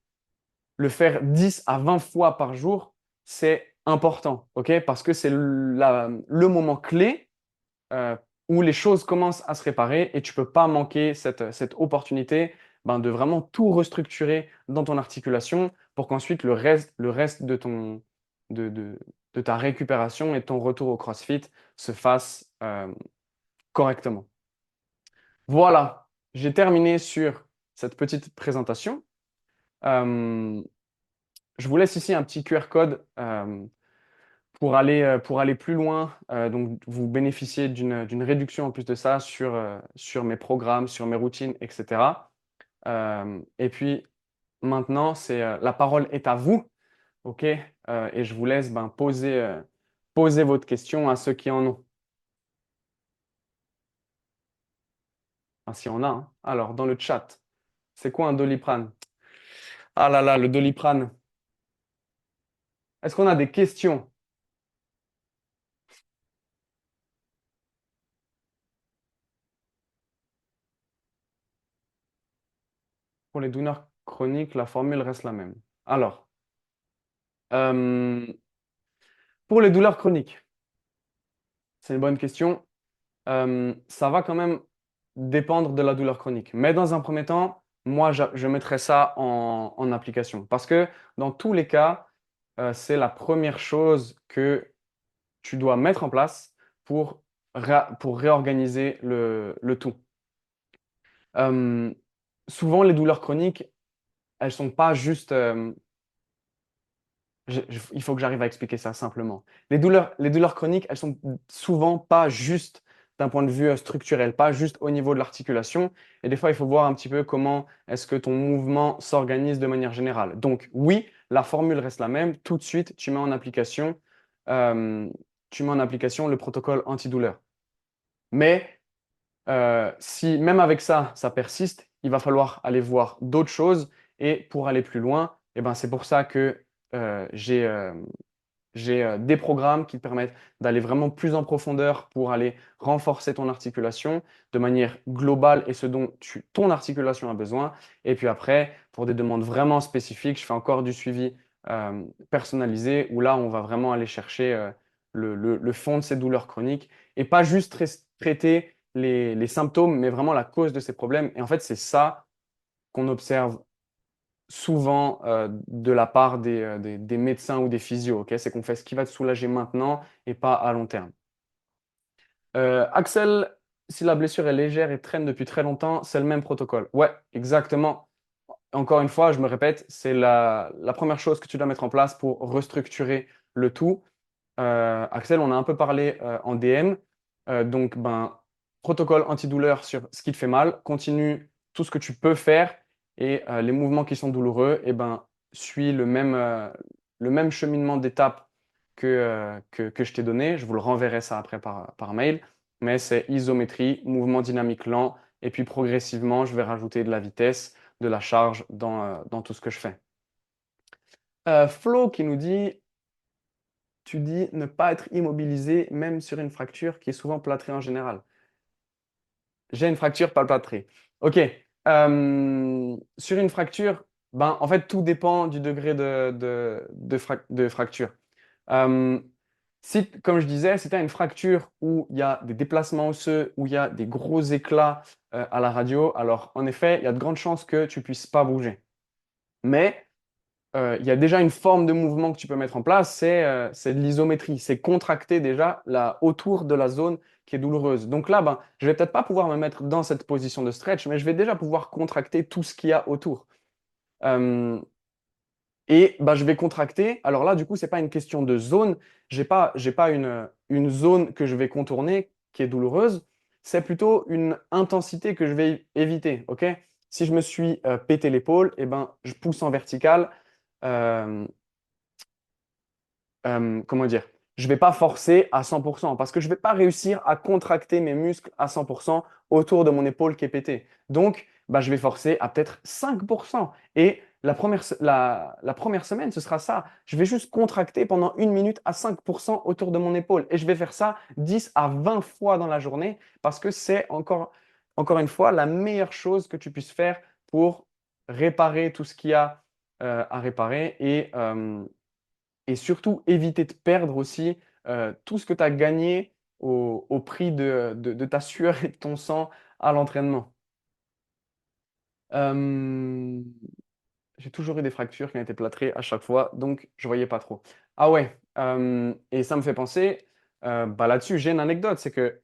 le faire 10 à 20 fois par jour, c'est important, ok? Parce que c'est le moment clé euh, où les choses commencent à se réparer et tu ne peux pas manquer cette opportunité ben, de vraiment tout restructurer dans ton articulation pour qu'ensuite le reste de ta récupération et ton retour au CrossFit se fasse correctement. Voilà, j'ai terminé sur cette petite présentation. Euh, je vous laisse ici un petit QR code pour aller plus loin. Donc, vous bénéficiez d'une réduction en plus de ça sur mes programmes, sur mes routines, etc. Et puis, maintenant, la parole est à vous. OK? Et je vous laisse ben, poser votre question à ceux qui en ont. Ah, s'il y en a, hein. Alors, dans le chat, c'est quoi un Doliprane? Ah là là, le Doliprane. Est-ce qu'on a des questions pour les douleurs chroniques? La formule reste la même. Alors, euh, pour les douleurs chroniques, c'est une bonne question. Ça va quand même dépendre de la douleur chronique. Mais dans un premier temps, moi, je mettrais ça en application. Parce que dans tous les cas, c'est la première chose que tu dois mettre en place pour réorganiser le tout. Euh, Souvent, les douleurs chroniques, elles sont pas juste il faut que j'arrive à expliquer ça simplement. Les douleurs chroniques, elles sont souvent pas juste d'un point de vue structurel, pas juste au niveau de l'articulation. Et des fois, il faut voir un petit peu comment est-ce que ton mouvement s'organise de manière générale. Donc oui, la formule reste la même. Tout de suite, euh, tu mets en application le protocole antidouleur. Mais si même avec ça, ça persiste, il va falloir aller voir d'autres choses. Et pour aller plus loin, eh ben, c'est pour ça que j'ai des programmes qui te permettent d'aller vraiment plus en profondeur pour aller renforcer ton articulation de manière globale et ce dont ton articulation a besoin. Et puis après, pour des demandes vraiment spécifiques, je fais encore du suivi personnalisé où là, on va vraiment aller chercher le fond de ces douleurs chroniques et pas juste traiter les symptômes, mais vraiment la cause de ces problèmes. Et en fait, c'est ça qu'on observe souvent de la part des médecins ou des physios, ok? C'est qu'on fait ce qui va te soulager maintenant et pas à long terme. Axel, si la blessure est légère et traîne depuis très longtemps, c'est le même protocole. Ouais, exactement. Encore une fois, je me répète, c'est la première chose que tu dois mettre en place pour restructurer le tout. Axel, on a un peu parlé en DM. Donc, ben, protocole antidouleur sur ce qui te fait mal. Continue tout ce que tu peux faire et les mouvements qui sont douloureux, et ben, suis le même cheminement d'étapes que je t'ai donné. Je vous le renverrai ça après par mail. Mais c'est isométrie, mouvement dynamique lent, et puis progressivement, je vais rajouter de la vitesse, de la charge dans tout ce que je fais. Flo qui nous dit tu dis ne pas être immobilisé, même sur une fracture qui est souvent plâtrée en général. J'ai une fracture pas plâtrée. Ok. Sur une fracture, ben, en fait, tout dépend du degré de fracture. Euh, si, comme je disais, si tu as une fracture où il y a des déplacements osseux, où il y a des gros éclats à la radio, alors en effet, il y a de grandes chances que tu puisses pas bouger. Mais il y a déjà une forme de mouvement que tu peux mettre en place, c'est de l'isométrie, c'est contracter déjà autour de la zone qui est douloureuse. Donc là, ben, je vais peut-être pas pouvoir me mettre dans cette position de stretch, mais je vais déjà pouvoir contracter tout ce qu'il y a autour. Euh, et ben, je vais contracter. Alors là, du coup, c'est pas une question de zone. J'ai pas une zone que je vais contourner qui est douloureuse. C'est plutôt une intensité que je vais éviter. Ok? Si je me suis pété l'épaule, et ben, je pousse en vertical. Euh, comment dire, je ne vais pas forcer à 100% parce que je ne vais pas réussir à contracter mes muscles à 100% autour de mon épaule qui est pétée. Donc, bah, je vais forcer à peut-être 5%. Et la première semaine, ce sera ça. Je vais juste contracter pendant 1 minute à 5% autour de mon épaule. Et je vais faire ça 10 à 20 fois dans la journée parce que c'est encore une fois la meilleure chose que tu puisses faire pour réparer tout ce qu'il y a à réparer et surtout éviter de perdre aussi tout ce que tu as gagné au prix de ta sueur et de ton sang à l'entraînement. Euh, j'ai toujours eu des fractures qui ont été plâtrées à chaque fois, donc je voyais pas trop. Ah ouais, et ça me fait penser, bah là-dessus, j'ai une anecdote, c'est que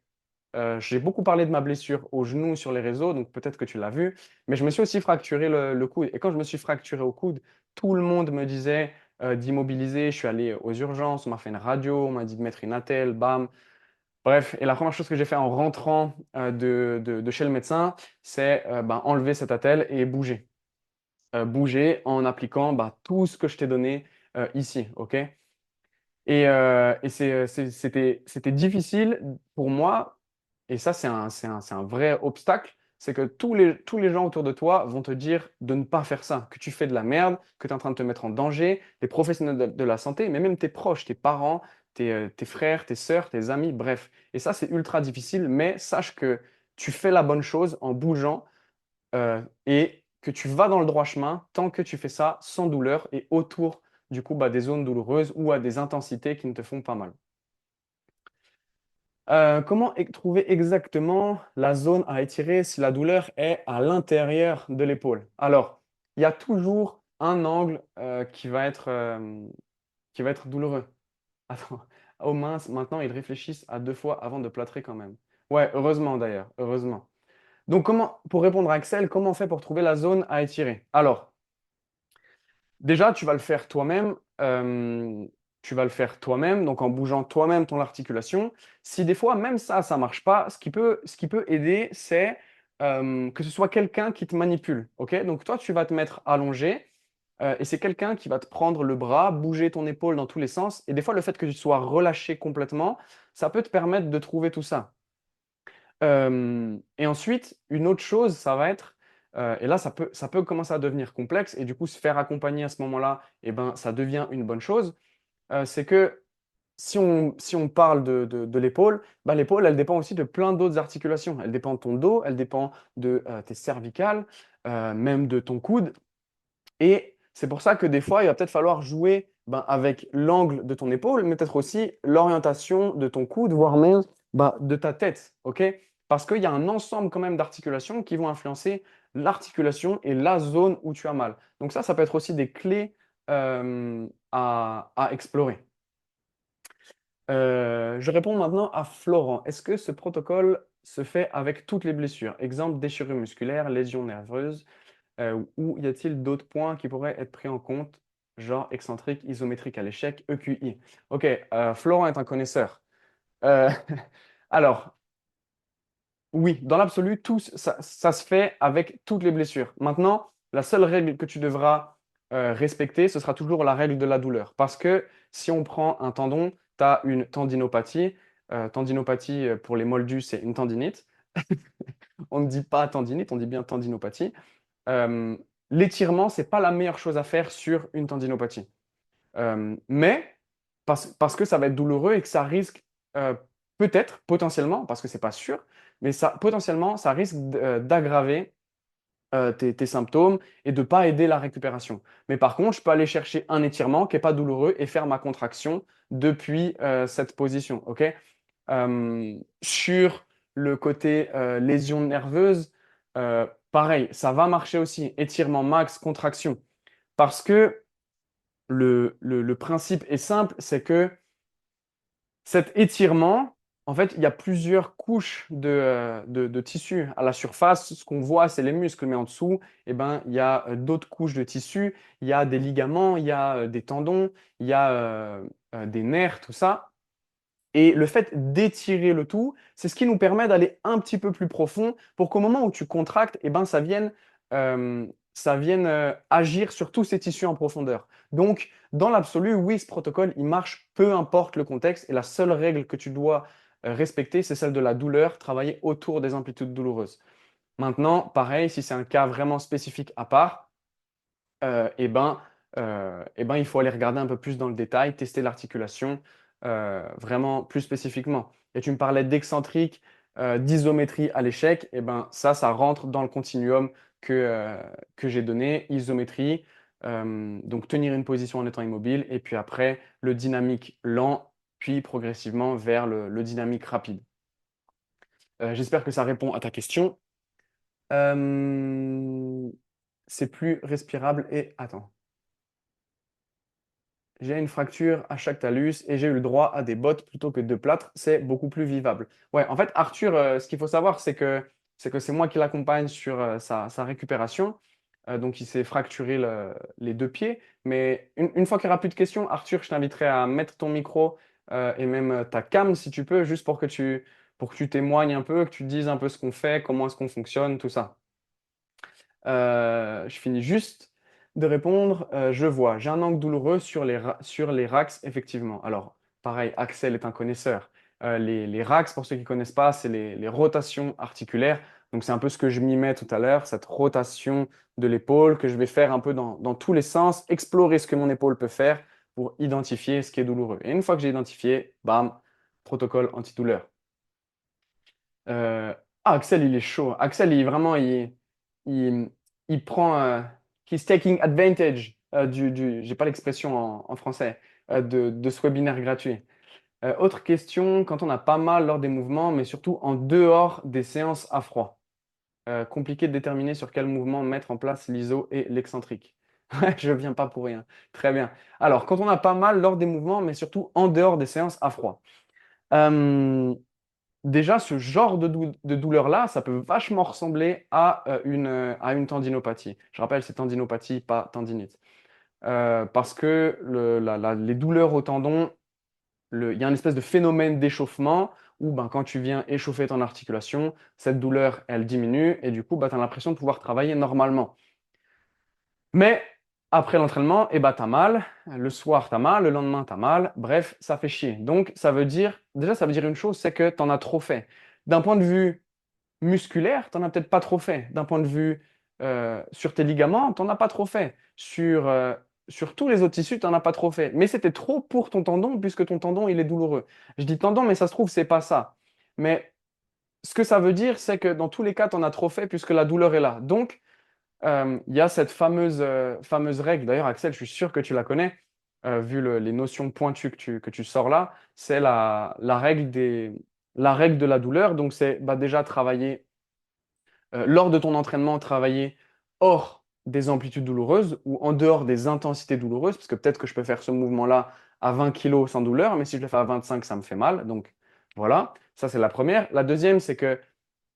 j'ai beaucoup parlé de ma blessure au genou sur les réseaux, donc peut-être que tu l'as vu, mais je me suis aussi fracturé le coude. Et quand je me suis fracturé au coude, tout le monde me disait d'immobiliser. Je suis allé aux urgences, on m'a fait une radio, on m'a dit de mettre une attelle, bam. Bref, et la première chose que j'ai fait en rentrant de chez le médecin, c'est ben, enlever cette attelle et bouger. Bouger en appliquant bah, tout ce que je t'ai donné ici, ok? Et c'était difficile pour moi, et ça, c'est un vrai obstacle, c'est que tous les gens autour de toi vont te dire de ne pas faire ça, que tu fais de la merde, que tu es en train de te mettre en danger, les professionnels de la santé, mais même tes proches, tes parents, tes frères, tes sœurs, tes amis, bref. Et ça, c'est ultra difficile, mais sache que tu fais la bonne chose en bougeant et que tu vas dans le droit chemin tant que tu fais ça sans douleur et autour du coup bah, des zones douloureuses ou à des intensités qui ne te font pas mal. Comment trouver exactement la zone à étirer si la douleur est à l'intérieur de l'épaule? Alors, il y a toujours un angle qui va être douloureux. Attends, oh mince, maintenant ils réfléchissent à 2 fois avant de plâtrer quand même. Ouais, heureusement d'ailleurs, heureusement. Donc, pour répondre à Axel, comment on fait pour trouver la zone à étirer? Alors, déjà, tu vas le faire toi-même. Tu vas le faire toi-même, donc en bougeant toi-même ton articulation. Si des fois, même ça marche pas, ce qui peut aider, c'est que ce soit quelqu'un qui te manipule. Ok? Donc toi, tu vas te mettre allongé et c'est quelqu'un qui va te prendre le bras, bouger ton épaule dans tous les sens. Et des fois, le fait que tu sois relâché complètement, ça peut te permettre de trouver tout ça. Et ensuite, une autre chose, ça va être, et là, ça peut commencer à devenir complexe, et du coup, se faire accompagner à ce moment-là, eh ben, ça devient une bonne chose. C'est que si on parle de l'épaule, bah, l'épaule, elle dépend aussi de plein d'autres articulations. Elle dépend de ton dos, elle dépend de tes cervicales, même de ton coude. Et c'est pour ça que des fois, il va peut-être falloir jouer ben, avec l'angle de ton épaule, mais peut-être aussi l'orientation de ton coude, voire même ben, de ta tête. Ok? Parce qu'il y a un ensemble quand même d'articulations qui vont influencer l'articulation et la zone où tu as mal. Donc ça peut être aussi des clés à explorer. Je réponds maintenant à Florent. Est-ce que ce protocole se fait avec toutes les blessures? Exemple, déchirure musculaire, lésion nerveuse, ou y a-t-il d'autres points qui pourraient être pris en compte, genre excentrique, isométrique à l'échec, EQI? Ok, Florent est un connaisseur. Euh, alors, oui, dans l'absolu, ça se fait avec toutes les blessures. Maintenant, la seule règle que tu devras respecter, ce sera toujours la règle de la douleur. Parce que si on prend un tendon, tu as une tendinopathie. Tendinopathie, pour les moldus, c'est une tendinite. On ne dit pas tendinite, on dit bien tendinopathie. Euh, L'étirement, c'est pas la meilleure chose à faire sur une tendinopathie. Mais parce que ça va être douloureux et que ça risque peut-être, potentiellement, parce que c'est pas sûr, mais ça, potentiellement, ça risque d'aggraver tes symptômes et de pas aider la récupération. Mais par contre, je peux aller chercher un étirement qui est pas douloureux et faire ma contraction depuis cette position. Ok? Sur le côté lésion nerveuse, pareil, ça va marcher aussi. Étirement max, contraction. Parce que le principe est simple, c'est que cet étirement, en fait, il y a plusieurs couches de tissu. À la surface, ce qu'on voit, c'est les muscles, mais en dessous, eh ben, il y a d'autres couches de tissu. Il y a des ligaments, il y a des tendons, il y a des nerfs, tout ça. Et le fait d'étirer le tout, c'est ce qui nous permet d'aller un petit peu plus profond pour qu'au moment où tu contractes, eh ben, ça vienne agir sur tous ces tissus en profondeur. Donc, dans l'absolu, oui, ce protocole, il marche peu importe le contexte. Et la seule règle que tu dois respecter, c'est celle de la douleur, travailler autour des amplitudes douloureuses. Maintenant, pareil, si c'est un cas vraiment spécifique à part, euh, eh ben, il faut aller regarder un peu plus dans le détail, tester l'articulation vraiment plus spécifiquement. Et tu me parlais d'excentrique, d'isométrie à l'échec, eh ben, ça rentre dans le continuum que j'ai donné, isométrie, donc tenir une position en étant immobile, et puis après le dynamique lent, puis progressivement vers le dynamique rapide. J'espère que ça répond à ta question. Euh, c'est plus respirable et attends. J'ai une fracture à chaque talus et j'ai eu le droit à des bottes plutôt que de plâtre. C'est beaucoup plus vivable. Ouais, en fait, Arthur, ce qu'il faut savoir, c'est moi qui l'accompagne sur sa récupération. Donc, il s'est fracturé les deux pieds. Mais une fois qu'il n'y aura plus de questions, Arthur, je t'inviterai à mettre ton micro et même ta cam, si tu peux, juste pour que tu témoignes un peu, que tu dises un peu ce qu'on fait, comment est-ce qu'on fonctionne, tout ça. Je finis juste de répondre. Je vois, j'ai un angle douloureux sur les rax, effectivement. Alors, pareil, Axel est un connaisseur. Les rax, pour ceux qui ne connaissent pas, c'est les rotations articulaires. Donc, c'est un peu ce que je m'y mets tout à l'heure, cette rotation de l'épaule que je vais faire un peu dans tous les sens, explorer ce que mon épaule peut faire pour identifier ce qui est douloureux. Et une fois que j'ai identifié, bam, protocole antidouleur. Euh, Axel, il est chaud. Axel, il, il prend, he's taking advantage j'ai pas l'expression en français, de ce webinaire gratuit. Autre question, quand on a pas mal lors des mouvements, mais surtout en dehors des séances à froid, compliqué de déterminer sur quel mouvement mettre en place l'iso et l'excentrique. Je viens pas pour rien. Très bien. Alors, quand on a pas mal lors des mouvements, mais surtout en dehors des séances à froid. Euh, Déjà, ce genre de douleur-là, ça peut vachement ressembler à une tendinopathie. Je rappelle, c'est tendinopathie, pas tendinite. Parce que les douleurs au tendon, il y a une espèce de phénomène d'échauffement où ben, quand tu viens échauffer ton articulation, cette douleur, elle diminue et du coup, ben, tu as l'impression de pouvoir travailler normalement. Mais après l'entraînement, eh ben, tu as mal, le soir, tu as mal, le lendemain, tu as mal, bref, ça fait chier. Donc, ça veut dire une chose, c'est que tu en as trop fait. D'un point de vue musculaire, tu n'en as peut-être pas trop fait. D'un point de vue sur tes ligaments, tu n'en as pas trop fait. Sur tous les autres tissus, tu n'en as pas trop fait. Mais c'était trop pour ton tendon, puisque ton tendon, il est douloureux. Je dis tendon, mais ça se trouve, c'est pas ça. Mais ce que ça veut dire, c'est que dans tous les cas, tu en as trop fait, puisque la douleur est là. Donc, il y a cette fameuse règle. D'ailleurs, Axel, je suis sûr que tu la connais, vu les notions pointues que tu sors là. C'est la règle de la douleur. Donc, c'est bah, déjà travailler lors de ton entraînement, travailler hors des amplitudes douloureuses ou en dehors des intensités douloureuses, parce que peut-être que je peux faire ce mouvement-là à 20 kilos sans douleur, mais si je le fais à 25, ça me fait mal. Donc voilà, ça c'est la première. La deuxième, c'est que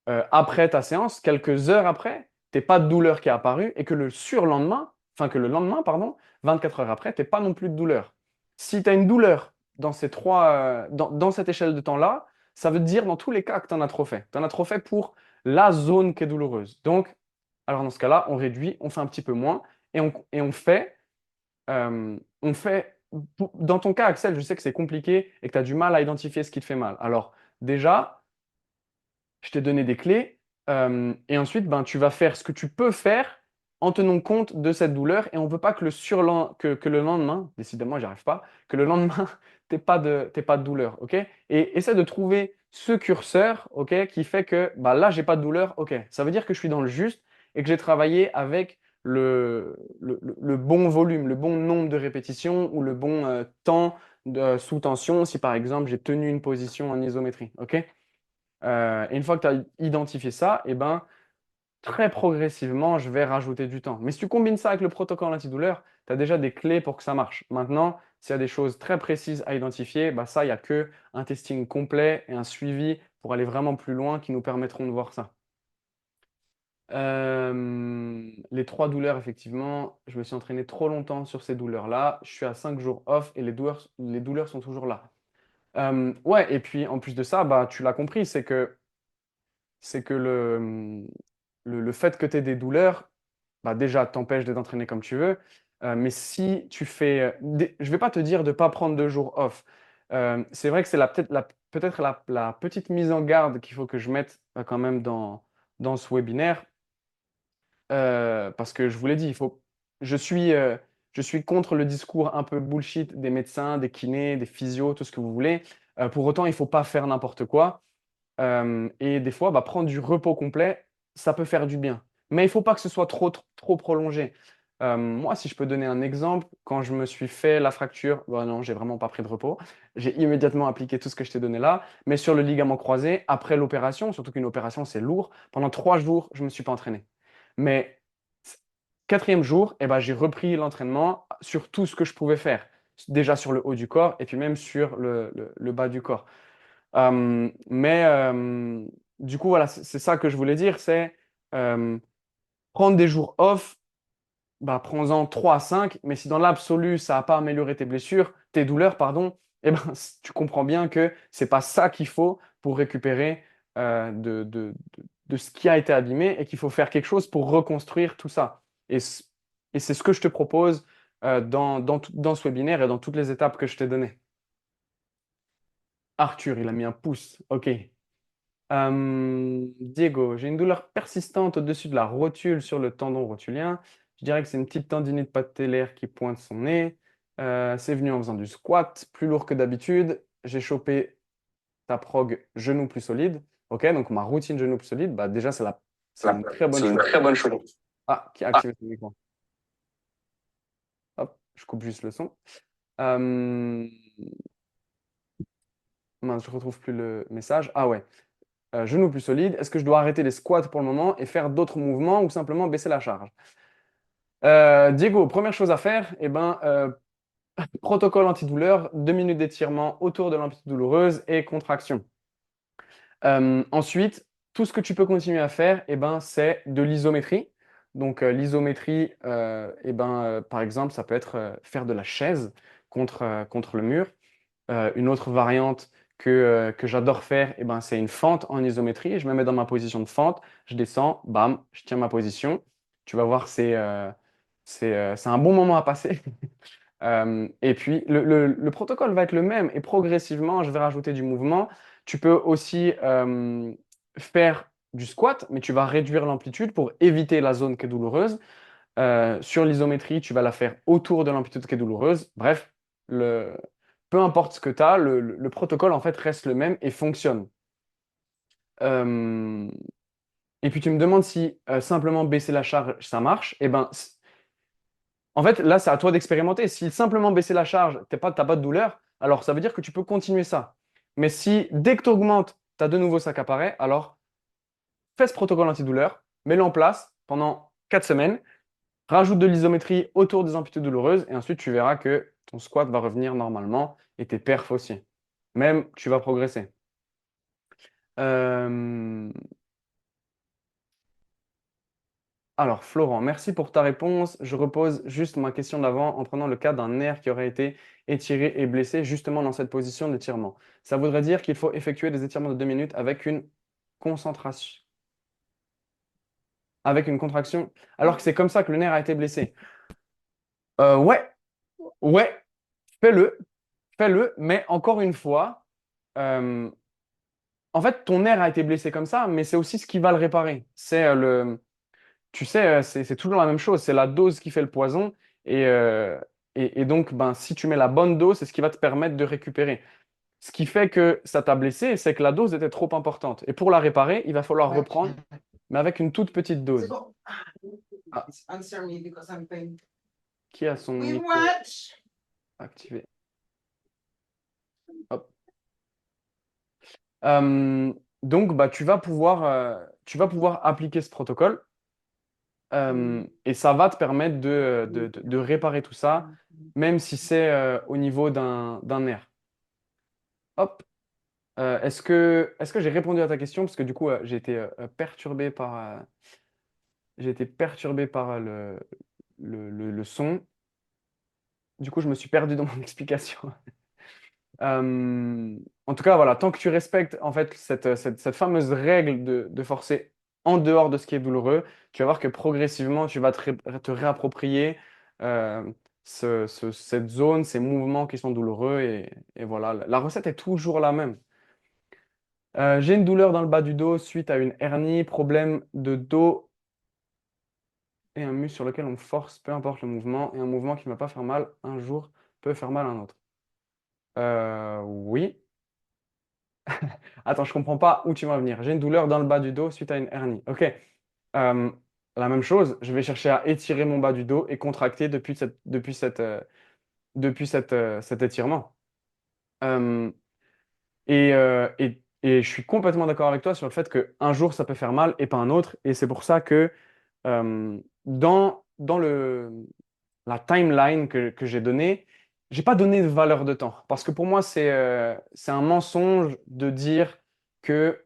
après ta séance, quelques heures après, tu n'as pas de douleur qui est apparue et que le surlendemain, enfin que le lendemain, pardon, 24 heures après, tu n'as pas non plus de douleur. Si tu as une douleur dans cette échelle de temps-là, ça veut dire dans tous les cas que tu en as trop fait. Tu en as trop fait pour la zone qui est douloureuse. Donc, alors dans ce cas-là, on réduit, on fait un petit peu moins et on fait, dans ton cas, Axel, je sais que c'est compliqué et que tu as du mal à identifier ce qui te fait mal. Alors, déjà, je t'ai donné des clés et ensuite, ben, tu vas faire ce que tu peux faire en tenant compte de cette douleur et on ne veut pas que le lendemain, décidément, j'y arrive pas, que le lendemain, t'aies pas de douleur, ok? Et essaie de trouver ce curseur, ok, qui fait que bah, là, j'ai pas de douleur, ok. Ça veut dire que je suis dans le juste et que j'ai travaillé avec le bon volume, le bon nombre de répétitions ou le bon temps sous tension si par exemple j'ai tenu une position en isométrie, ok? Et une fois que tu as identifié ça, eh ben, très progressivement, je vais rajouter du temps. Mais si tu combines ça avec le protocole antidouleur, tu as déjà des clés pour que ça marche. Maintenant, s'il y a des choses très précises à identifier, bah ça, il n'y a que un testing complet et un suivi pour aller vraiment plus loin qui nous permettront de voir ça. Les trois douleurs, effectivement, je me suis entraîné trop longtemps sur ces douleurs-là. Je suis à 5 jours off et les douleurs sont toujours là. Ouais, et puis en plus de ça, bah, tu l'as compris, c'est que le fait que tu aies des douleurs, bah déjà, t'empêche de t'entraîner comme tu veux. Mais si tu fais. Je ne vais pas te dire de ne pas prendre 2 jours off. C'est vrai que c'est peut-être la petite mise en garde qu'il faut que je mette quand même dans ce webinaire. Parce que je vous l'ai dit, je suis, euh, je suis contre le discours un peu bullshit des médecins, des kinés, des physios, tout ce que vous voulez. Pour autant, il ne faut pas faire n'importe quoi. Et des fois, bah, prendre du repos complet, ça peut faire du bien. Mais il ne faut pas que ce soit trop, trop, trop prolongé. Moi, si je peux donner un exemple, quand je me suis fait la fracture, bon, non, j'ai vraiment pas pris de repos. J'ai immédiatement appliqué tout ce que je t'ai donné là. Mais sur le ligament croisé, après l'opération, surtout qu'une opération, c'est lourd, pendant 3 jours, je ne me suis pas entraîné. Mais quatrième jour, eh ben, j'ai repris l'entraînement sur tout ce que je pouvais faire. Déjà sur le haut du corps et puis même sur le bas du corps. Mais du coup, voilà, c'est ça que je voulais dire, c'est euh, prendre des jours off, bah, prends-en 3 à 5, mais si dans l'absolu, ça n'a pas amélioré tes douleurs, pardon, eh ben, tu comprends bien que c'est pas ça qu'il faut pour récupérer de ce qui a été abîmé et qu'il faut faire quelque chose pour reconstruire tout ça. Et c'est ce que je te propose dans ce webinaire et dans toutes les étapes que je t'ai données. Arthur, il a mis un pouce. OK. Diego, j'ai une douleur persistante au-dessus de la rotule sur le tendon rotulien. Je dirais que c'est une petite tendinite patellaire qui pointe son nez. C'est venu en faisant du squat, plus lourd que d'habitude. J'ai chopé ta prog genou plus solide. Ok, donc ma routine genou plus solide, bah déjà c'est une très bonne C'est une chose. très bonne chose. Ah, qui a activé son micro. Hop, je coupe juste le son. Euh, Mince, je retrouve plus le message. Ah ouais. Genou plus solide. Est-ce que je dois arrêter les squats pour le moment et faire d'autres mouvements ou simplement baisser la charge? Diego, première chose à faire, eh ben, protocole antidouleur, 2 minutes d'étirement autour de l'amplitude douloureuse et contraction. Ensuite, tout ce que tu peux continuer à faire, eh ben, c'est de l'isométrie. Donc, l'isométrie, par exemple, ça peut être faire de la chaise contre le mur. Une autre variante que j'adore faire, eh ben, c'est une fente en isométrie. Je me mets dans ma position de fente, je descends, bam, je tiens ma position. Tu vas voir, c'est un bon moment à passer. Et puis, le protocole va être le même et progressivement, je vais rajouter du mouvement. Tu peux aussi faire du squat, mais tu vas réduire l'amplitude pour éviter la zone qui est douloureuse. Sur l'isométrie, tu vas la faire autour de l'amplitude qui est douloureuse. Bref, le... peu importe ce que tu as, le protocole en fait reste le même et fonctionne. Euh, Et puis tu me demandes si simplement baisser la charge, ça marche. Eh ben, en fait, là, c'est à toi d'expérimenter. Si simplement baisser la charge, t'as pas de douleur, alors ça veut dire que tu peux continuer ça. Mais si dès que tu augmentes, tu as de nouveau ça qui apparaît, alors fais ce protocole antidouleur, mets-le en place pendant 4 semaines, rajoute de l'isométrie autour des amplitudes douloureuses, et ensuite tu verras que ton squat va revenir normalement et tes perfs aussi. Même, tu vas progresser. Euh, Alors, Florent, merci pour ta réponse. Je repose juste ma question d'avant en prenant le cas d'un nerf qui aurait été étiré et blessé justement dans cette position d'étirement. Ça voudrait dire qu'il faut effectuer des étirements de 2 minutes avec une concentration, avec une contraction, alors que c'est comme ça que le nerf a été blessé. Ouais, ouais, fais-le, fais-le, mais encore une fois, euh, en fait, ton nerf a été blessé comme ça, mais c'est aussi ce qui va le réparer. Tu sais, c'est toujours la même chose. C'est la dose qui fait le poison. Et, euh, et donc, ben, si tu mets la bonne dose, c'est ce qui va te permettre de récupérer. Ce qui fait que ça t'a blessé, c'est que la dose était trop importante. Et pour la réparer, il va falloir Ouais. reprendre, mais avec une toute petite C'est dose. bon. Ah, Answer me because I'm paying. qui a son We micro watch. activé? Hop. Euh, donc, bah, tu vas pouvoir appliquer ce protocole. Et ça va te permettre de réparer tout ça, même si c'est au niveau d'un nerf. Hop. Est-ce que j'ai répondu à ta question? Parce que du coup, j'ai été perturbé par le son. Du coup, je me suis perdu dans mon explication. En tout cas, voilà, tant que tu respectes en fait cette fameuse règle de forcer en dehors de ce qui est douloureux, tu vas voir que progressivement, tu vas te réapproprier euh, cette zone, ces mouvements qui sont douloureux. Et voilà, la recette est toujours la même. J'ai une douleur dans le bas du dos suite à une hernie, problème de dos et un muscle sur lequel on force, peu importe le mouvement, et un mouvement qui ne va pas faire mal un jour peut faire mal un autre. Oui. Attends, je comprends pas où tu vas venir. J'ai une douleur dans le bas du dos suite à une hernie. Ok. Euh, la même chose, je vais chercher à étirer mon bas du dos et contracter depuis cet étirement. Euh, et je suis complètement d'accord avec toi sur le fait qu'un jour ça peut faire mal et pas un autre. Et c'est pour ça que dans la timeline que j'ai donnée, j'ai pas donné de valeur de temps. Parce que pour moi, c'est un mensonge de dire que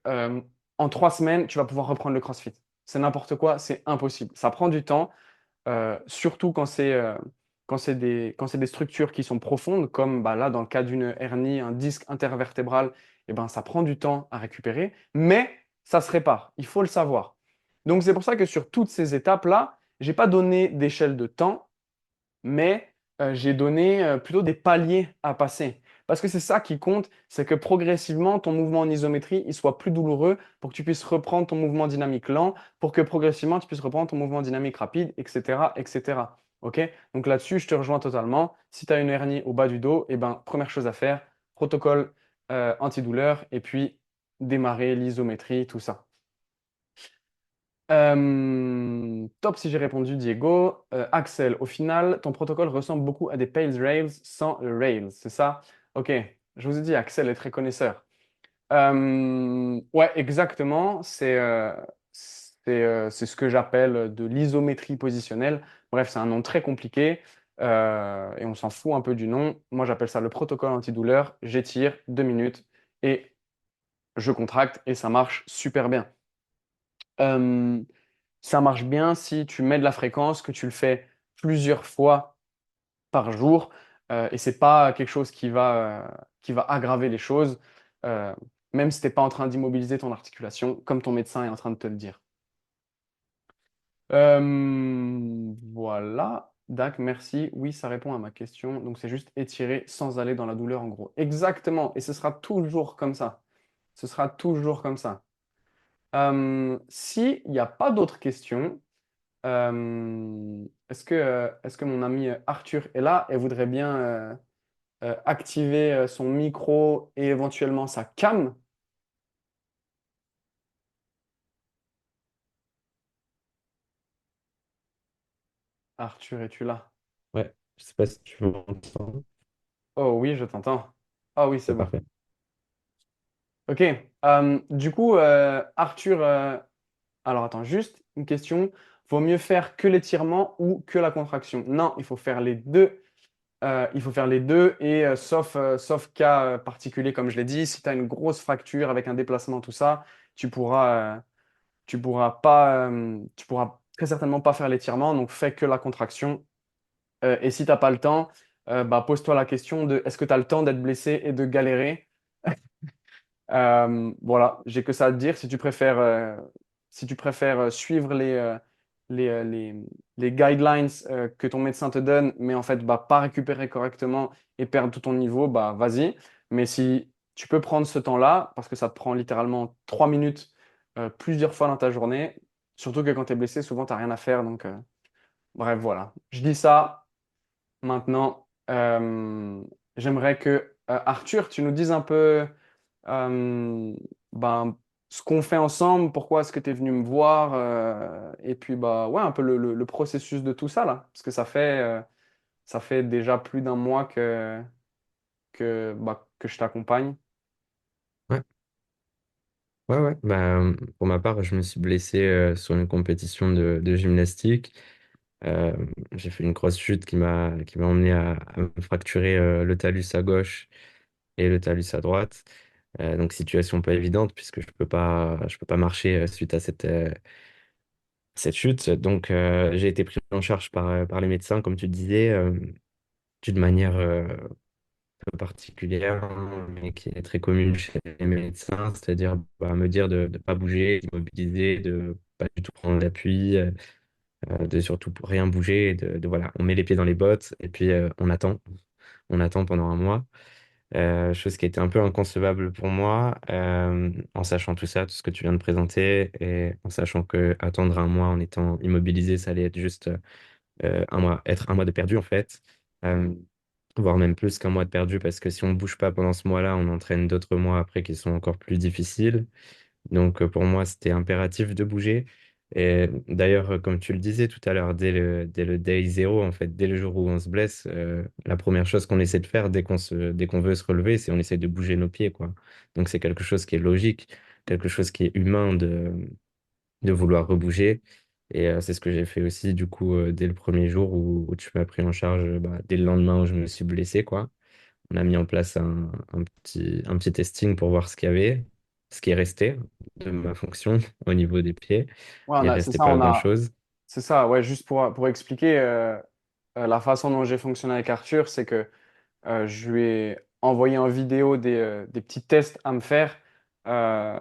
en 3 semaines, tu vas pouvoir reprendre le CrossFit. C'est n'importe quoi, c'est impossible. Ça prend du temps, surtout quand c'est des structures qui sont profondes, comme bah, là, dans le cas d'une hernie, un disque intervertébral, eh ben, ça prend du temps à récupérer, mais ça se répare. Il faut le savoir. Donc, c'est pour ça que sur toutes ces étapes-là, j'ai pas donné d'échelle de temps, mais j'ai donné plutôt des paliers à passer. Parce que c'est ça qui compte, c'est que progressivement, ton mouvement en isométrie, il soit plus douloureux pour que tu puisses reprendre ton mouvement dynamique lent, pour que progressivement, tu puisses reprendre ton mouvement dynamique rapide, etc., etc. OK? Donc là-dessus, je te rejoins totalement. Si tu as une hernie au bas du dos, eh ben, première chose à faire, protocole antidouleur, et puis démarrer l'isométrie, tout ça. Top si j'ai répondu, Diego. Axel, au final, ton protocole ressemble beaucoup à des Pale Rails sans le Rails, c'est ça? Ok, je vous ai dit, Axel est très connaisseur. Ouais, exactement. C'est ce que j'appelle de l'isométrie positionnelle. Bref, c'est un nom très compliqué et on s'en fout un peu du nom. Moi, j'appelle ça le protocole antidouleur. J'étire 2 minutes et je contracte et ça marche super bien. Euh, Ça marche bien si tu mets de la fréquence, que tu le fais plusieurs fois par jour, et c'est pas quelque chose qui va aggraver les choses, euh, même si tu n'es pas en train d'immobiliser ton articulation, comme ton médecin est en train de te le dire. Voilà. Dac, merci. Oui, ça répond à ma question. Donc, c'est juste étirer sans aller dans la douleur, en gros. Exactement. Et ce sera toujours comme ça. Ce sera toujours comme ça. S'il n'y a pas d'autres questions, est-ce que mon ami Arthur est là et voudrait bien activer son micro et éventuellement sa cam? Arthur, es-tu là? Ouais, je sais pas si tu m'entends. Oh oui, je t'entends. Ah oui, c'est C'est bon. parfait. Ok. Du coup, Arthur, alors attends, juste une question. Vaut mieux faire que l'étirement ou que la contraction? Non, il faut faire les deux. Il faut faire les deux et sauf cas particulier, comme je l'ai dit, si tu as une grosse fracture avec un déplacement, tout ça, tu pourras très certainement pas faire l'étirement, donc fais que la contraction. Et si t'as pas le temps, bah, pose-toi la question de est-ce que tu as le temps d'être blessé et de galérer? Voilà, j'ai que ça à te dire. Si tu préfères suivre les, euh, les, les guidelines que ton médecin te donne, mais en fait, bah, pas récupérer correctement et perdre tout ton niveau, bah, vas-y. Mais si tu peux prendre ce temps-là, parce que ça te prend littéralement 3 minutes plusieurs fois dans ta journée, surtout que quand tu es blessé, souvent, tu n'as rien à faire. Donc, bref, voilà. Je dis ça maintenant. J'aimerais que, Arthur, tu nous dises un peu euh, ben, ce qu'on fait ensemble, pourquoi est-ce que tu es venu me voir, et puis bah ouais, un peu le processus de tout ça là, parce que ça fait déjà plus d'un mois que je t'accompagne. Ouais, ouais, ouais. Bah, pour ma part, je me suis blessé sur une compétition de gymnastique. Euh, j'ai fait une grosse chute qui m'a emmené à me fracturer le talus à gauche et le talus à droite. Donc situation pas évidente puisque je peux pas marcher suite à cette chute. Donc j'ai été pris en charge par les médecins, comme tu disais, d'une manière peu particulière, hein, mais qui est très commune chez les médecins, c'est-à-dire bah, me dire de ne pas bouger, d'immobiliser, de pas du tout prendre d'appui, de surtout rien bouger, voilà, on met les pieds dans les bottes et puis on attend pendant un mois. Chose qui était un peu inconcevable pour moi, en sachant tout ça, tout ce que tu viens de présenter, et en sachant que attendre un mois en étant immobilisé, ça allait être juste être un mois de perdu en fait. Euh, Voire même plus qu'un mois de perdu, parce que si on bouge pas pendant ce mois-là, on entraîne d'autres mois après qui sont encore plus difficiles. Donc pour moi, c'était impératif de bouger. Et d'ailleurs, comme tu le disais tout à l'heure, dès le day zéro, en fait, dès le jour où on se blesse, la première chose qu'on essaie de faire dès qu'on veut se relever, c'est on essaie de bouger nos pieds, quoi. Donc c'est quelque chose qui est logique, quelque chose qui est humain de vouloir rebouger. Et c'est ce que j'ai fait aussi, du coup, dès le premier jour où tu m'as pris en charge, bah, dès le lendemain où je me suis blessé, quoi. On a mis en place un petit testing pour voir ce qu'il y avait, ce qui est resté de ma fonction au niveau des pieds. Ouais, Il c'est restait ça, pas grand-chose. c'est ça, ouais, juste pour expliquer la façon dont j'ai fonctionné avec Arthur, c'est que je lui ai envoyé en vidéo des petits tests à me faire. euh,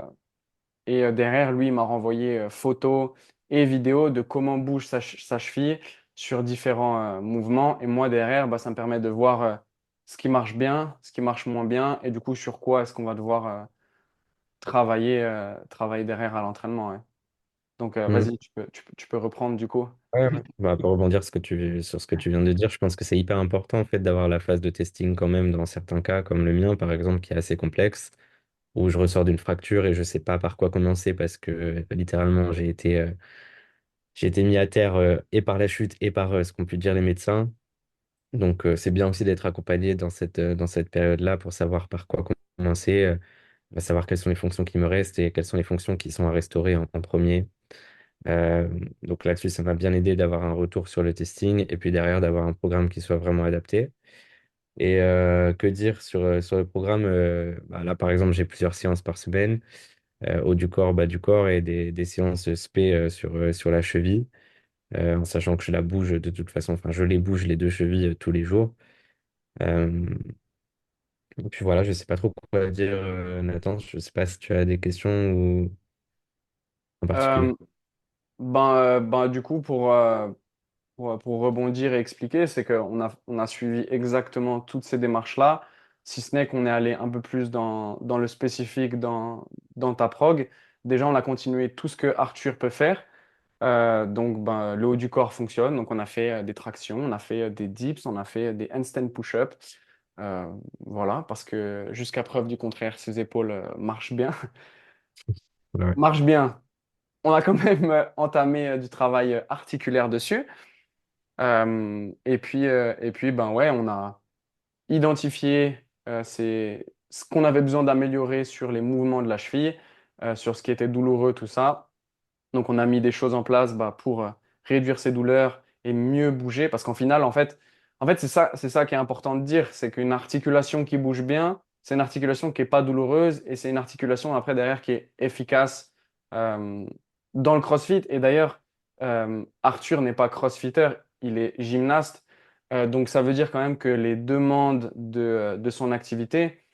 Et derrière, lui, il m'a renvoyé photos et vidéos de comment bouge sa cheville sur différents mouvements. Et moi, derrière, bah, ça me permet de voir ce qui marche bien, ce qui marche moins bien, et du coup, sur quoi est-ce qu'on va devoir travailler derrière à l'entraînement. Ouais. Donc, Mm. vas-y, tu peux reprendre du coup. Ouais, ouais. Bah, pour rebondir sur ce que tu viens de dire, je pense que c'est hyper important en fait d'avoir la phase de testing quand même dans certains cas, comme le mien par exemple, qui est assez complexe, où je ressors d'une fracture et je sais pas par quoi commencer parce que littéralement j'ai été mis à terre et par la chute et par ce qu'ont pu dire les médecins. Donc, c'est bien aussi d'être accompagné dans cette période-là pour savoir par quoi commencer, savoir quelles sont les fonctions qui me restent et quelles sont les fonctions qui sont à restaurer en premier. Euh, donc là-dessus, ça m'a bien aidé d'avoir un retour sur le testing et puis derrière d'avoir un programme qui soit vraiment adapté. Et que dire sur le programme, bah, là, par exemple, j'ai plusieurs séances par semaine, haut du corps, bas du corps et des séances spé sur la cheville, en sachant que je la bouge de toute façon, enfin, je les bouge les deux chevilles tous les jours. Euh, Et puis voilà, je sais pas trop quoi dire, Nathan. Je sais pas si tu as des questions ou en particulier. Euh, ben, du coup, pour rebondir et expliquer, c'est qu'on a suivi exactement toutes ces démarches-là, si ce n'est qu'on est allé un peu plus dans le spécifique dans ta prog. Déjà, on a continué tout ce que Arthur peut faire. Donc, ben, le haut du corps fonctionne. Donc, on a fait des tractions, on a fait des dips, on a fait des handstand push-ups. Euh, voilà, parce que jusqu'à preuve du contraire, ses épaules marchent bien. Ouais. Marchent bien. On a quand même entamé du travail articulaire dessus. Et puis, ben ouais, on a identifié ce qu'on avait besoin d'améliorer sur les mouvements de la cheville, sur ce qui était douloureux, tout ça. Donc, on a mis des choses en place bah, pour réduire ces douleurs et mieux bouger. Parce qu'en final, en fait, c'est ça qui est important de dire, c'est qu'une articulation qui bouge bien, c'est une articulation qui n'est pas douloureuse et c'est une articulation après derrière qui est efficace euh, dans le CrossFit. Et d'ailleurs, Arthur n'est pas CrossFitter, il est gymnaste. Donc, ça veut dire quand même que les demandes de son activité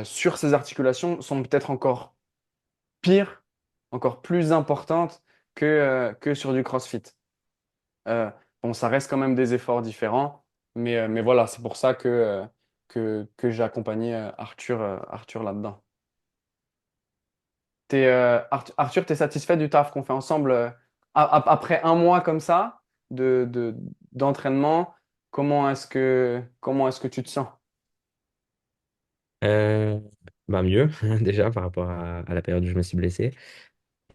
sur ces articulations sont peut-être encore pire, encore plus importante que sur du CrossFit. Euh, bon, ça reste quand même des efforts différents, mais voilà, c'est pour ça que j'ai accompagné Arthur là-dedans. Arthur, t'es satisfait du taf qu'on fait ensemble après un mois comme ça d'entraînement, comment est-ce que tu te sens? Euh, Bah mieux, déjà, par rapport à la période où je me suis blessé.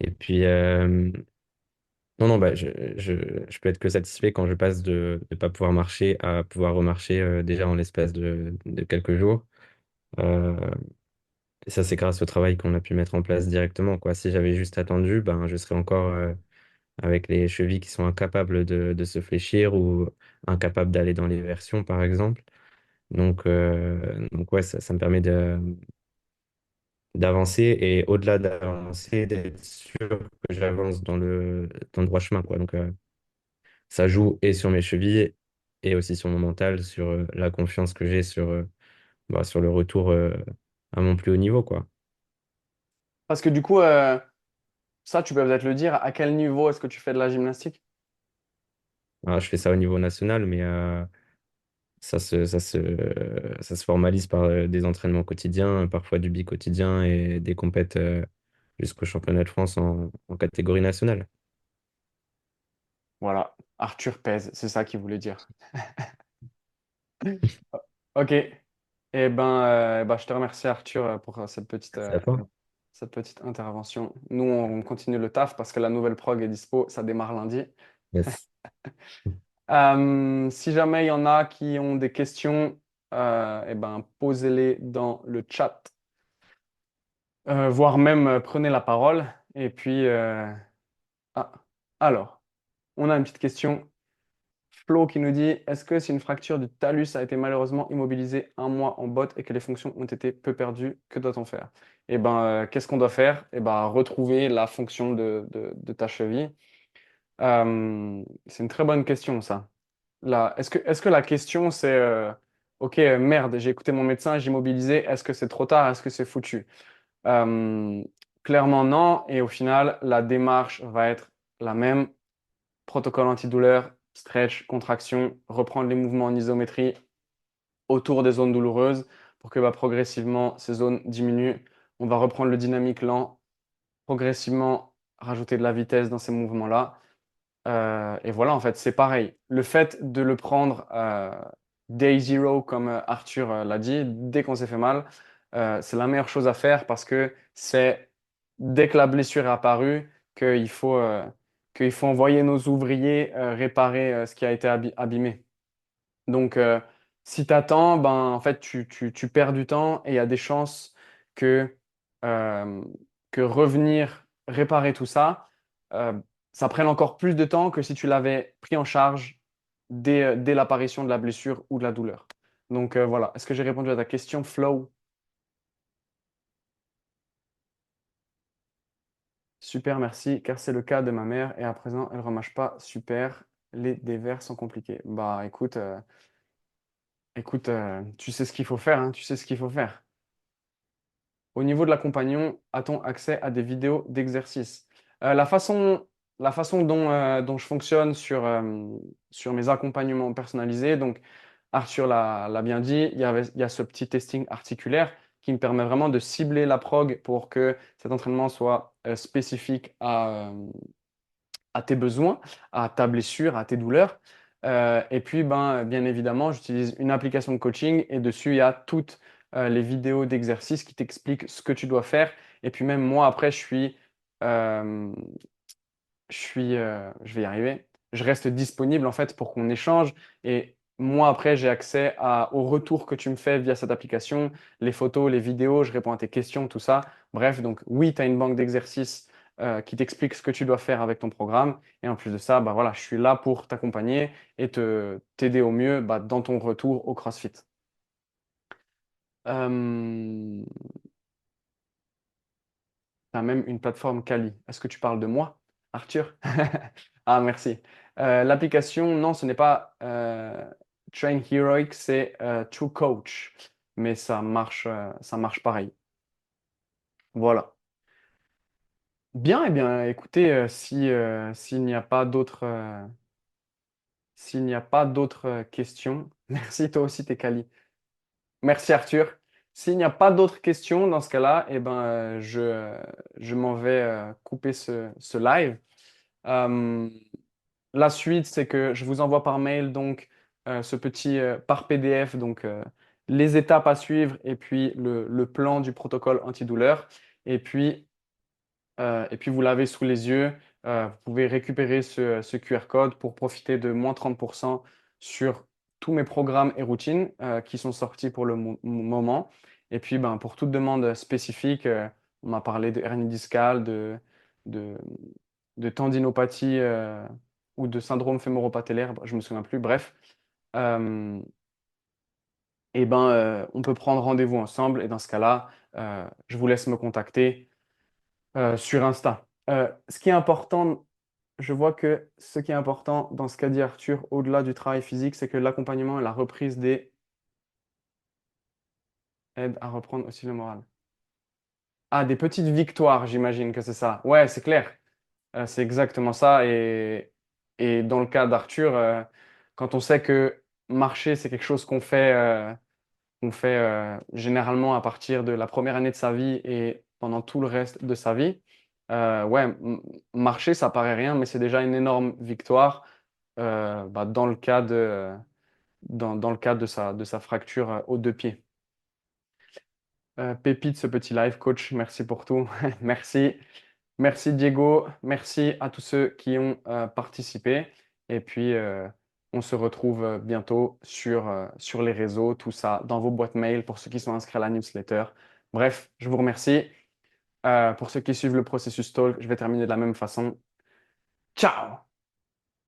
Et puis, non, non, bah, je peux être que satisfait quand je passe de ne pas pouvoir marcher à pouvoir remarcher déjà en l'espace de quelques jours. Euh, et ça, c'est grâce au travail qu'on a pu mettre en place directement, quoi. Si j'avais juste attendu, ben, je serais encore avec les chevilles qui sont incapables de se fléchir ou incapables d'aller dans les versions, par exemple. Donc ouais, ça me permet d'avancer et au-delà d'avancer, d'être sûr que j'avance dans le droit chemin, quoi. Donc, ça joue et sur mes chevilles et aussi sur mon mental, sur la confiance que j'ai sur le retour à mon plus haut niveau, quoi. Parce que du coup, ça, tu peux peut-être le dire, à quel niveau est-ce que tu fais de la gymnastique? Alors, je fais ça au niveau national, mais ça se formalise par des entraînements quotidiens, parfois du bi-quotidien et des compètes jusqu'au championnat de France en catégorie nationale. Voilà, Arthur pèse, c'est ça qu'il voulait dire. Ok, ben, je te remercie Arthur pour C'est à toi. cette petite intervention. Nous, on continue le taf parce que la nouvelle prog est dispo, ça démarre lundi. Yes. Si jamais il y en a qui ont des questions, posez-les dans le chat, voire même prenez la parole. Et puis, ah, alors, on a une petite question. Flo qui nous dit, est-ce que si une fracture du talus a été malheureusement immobilisée un mois en botte et que les fonctions ont été peu perdues, que doit-on faire? Qu'est-ce qu'on doit faire? Retrouver la fonction de ta cheville. C'est une très bonne question, ça. Est-ce que la question, c'est, OK, merde, j'ai écouté mon médecin, j'ai immobilisé, est-ce que c'est trop tard? Est-ce que c'est foutu? Euh, Clairement, non. Et au final, la démarche va être la même. Protocole antidouleur, stretch, contraction, reprendre les mouvements en isométrie autour des zones douloureuses pour que progressivement ces zones diminuent. On va reprendre le dynamique lent, progressivement rajouter de la vitesse dans ces mouvements-là. Et voilà, en fait, c'est pareil. Le fait de le prendre day zero, comme Arthur l'a dit, dès qu'on s'est fait mal, c'est la meilleure chose à faire parce que c'est dès que la blessure est apparue qu'il faut, euh, qu'il faut envoyer nos ouvriers réparer ce qui a été abîmé. Donc, si tu attends, ben, en fait, tu perds du temps et il y a des chances que, euh, que revenir réparer tout ça, euh, ça prenne encore plus de temps que si tu l'avais pris en charge dès l'apparition de la blessure ou de la douleur. Donc, voilà. Est-ce que j'ai répondu à ta question, Flow? Super, merci, car c'est le cas de ma mère et à présent, elle ne remâche pas super. Les dévers sont compliqués. Bah, écoute, tu sais ce qu'il faut faire, hein, tu sais ce qu'il faut faire. Au niveau de l'accompagnon, a-t-on accès à des vidéos d'exercices? La façon dont je fonctionne sur mes accompagnements personnalisés, donc Arthur l'a bien dit, il y a ce petit testing articulaire qui me permet vraiment de cibler la prog pour que cet entraînement soit spécifiques à tes besoins, à ta blessure, à tes douleurs. Et puis, ben, bien évidemment, j'utilise une application de coaching et dessus, il y a toutes les vidéos d'exercices qui t'expliquent ce que tu dois faire. Et puis même moi, après, euh, je vais y arriver. Je reste disponible en fait pour qu'on échange. Et moi, après, j'ai accès au retour que tu me fais via cette application, les photos, les vidéos, je réponds à tes questions, tout ça. Bref, donc oui, tu as une banque d'exercices qui t'explique ce que tu dois faire avec ton programme. Et en plus de ça, bah, voilà, je suis là pour t'accompagner et t'aider au mieux bah, dans ton retour au CrossFit. Euh, Tu as même une plateforme Kali. Est-ce que tu parles de moi, Arthur? Ah, merci. L'application, non, ce n'est pas Train Heroic, c'est True Coach. Mais ça marche pareil. Voilà. Bien, eh bien, écoutez, s'il n'y a pas d'autres questions, merci toi aussi, t'es Kali. Merci Arthur. S'il n'y a pas d'autres questions dans ce cas-là, eh ben, je m'en vais couper ce live. Euh, La suite, c'est que je vous envoie par mail donc ce petit par PDF donc les étapes à suivre et puis le plan du protocole antidouleur. Et puis vous l'avez sous les yeux. Vous pouvez récupérer ce QR code pour profiter de moins 30% sur tous mes programmes et routines qui sont sortis pour le moment. Et puis, ben, pour toute demande spécifique, on m'a parlé de hernie discale, de, de tendinopathie ou de syndrome fémoro-patellaire, je ne me souviens plus. Bref, euh, et ben, on peut prendre rendez-vous ensemble. Et dans ce cas-là, je vous laisse me contacter sur Insta. Ce qui est important, je vois que ce qui est important dans ce qu'a dit Arthur, au-delà du travail physique, c'est que l'accompagnement et la reprise des aide à reprendre aussi le moral. Ah, des petites victoires, j'imagine que c'est ça. Ouais, c'est clair. C'est exactement ça. Et dans le cas d'Arthur, quand on sait que marcher, c'est quelque chose qu'on fait généralement à partir de la première année de sa vie et pendant tout le reste de sa vie. Ouais, marcher, ça paraît rien, mais c'est déjà une énorme victoire bah, dans le cadre de sa fracture aux deux pieds. Pépite, ce petit live, coach, merci pour tout. Merci. Merci Diego. Merci à tous ceux qui ont participé. Et puis, on se retrouve bientôt sur les réseaux, tout ça, dans vos boîtes mail pour ceux qui sont inscrits à la newsletter. Bref, je vous remercie. Pour ceux qui suivent le processus Talk, je vais terminer de la même façon. Ciao!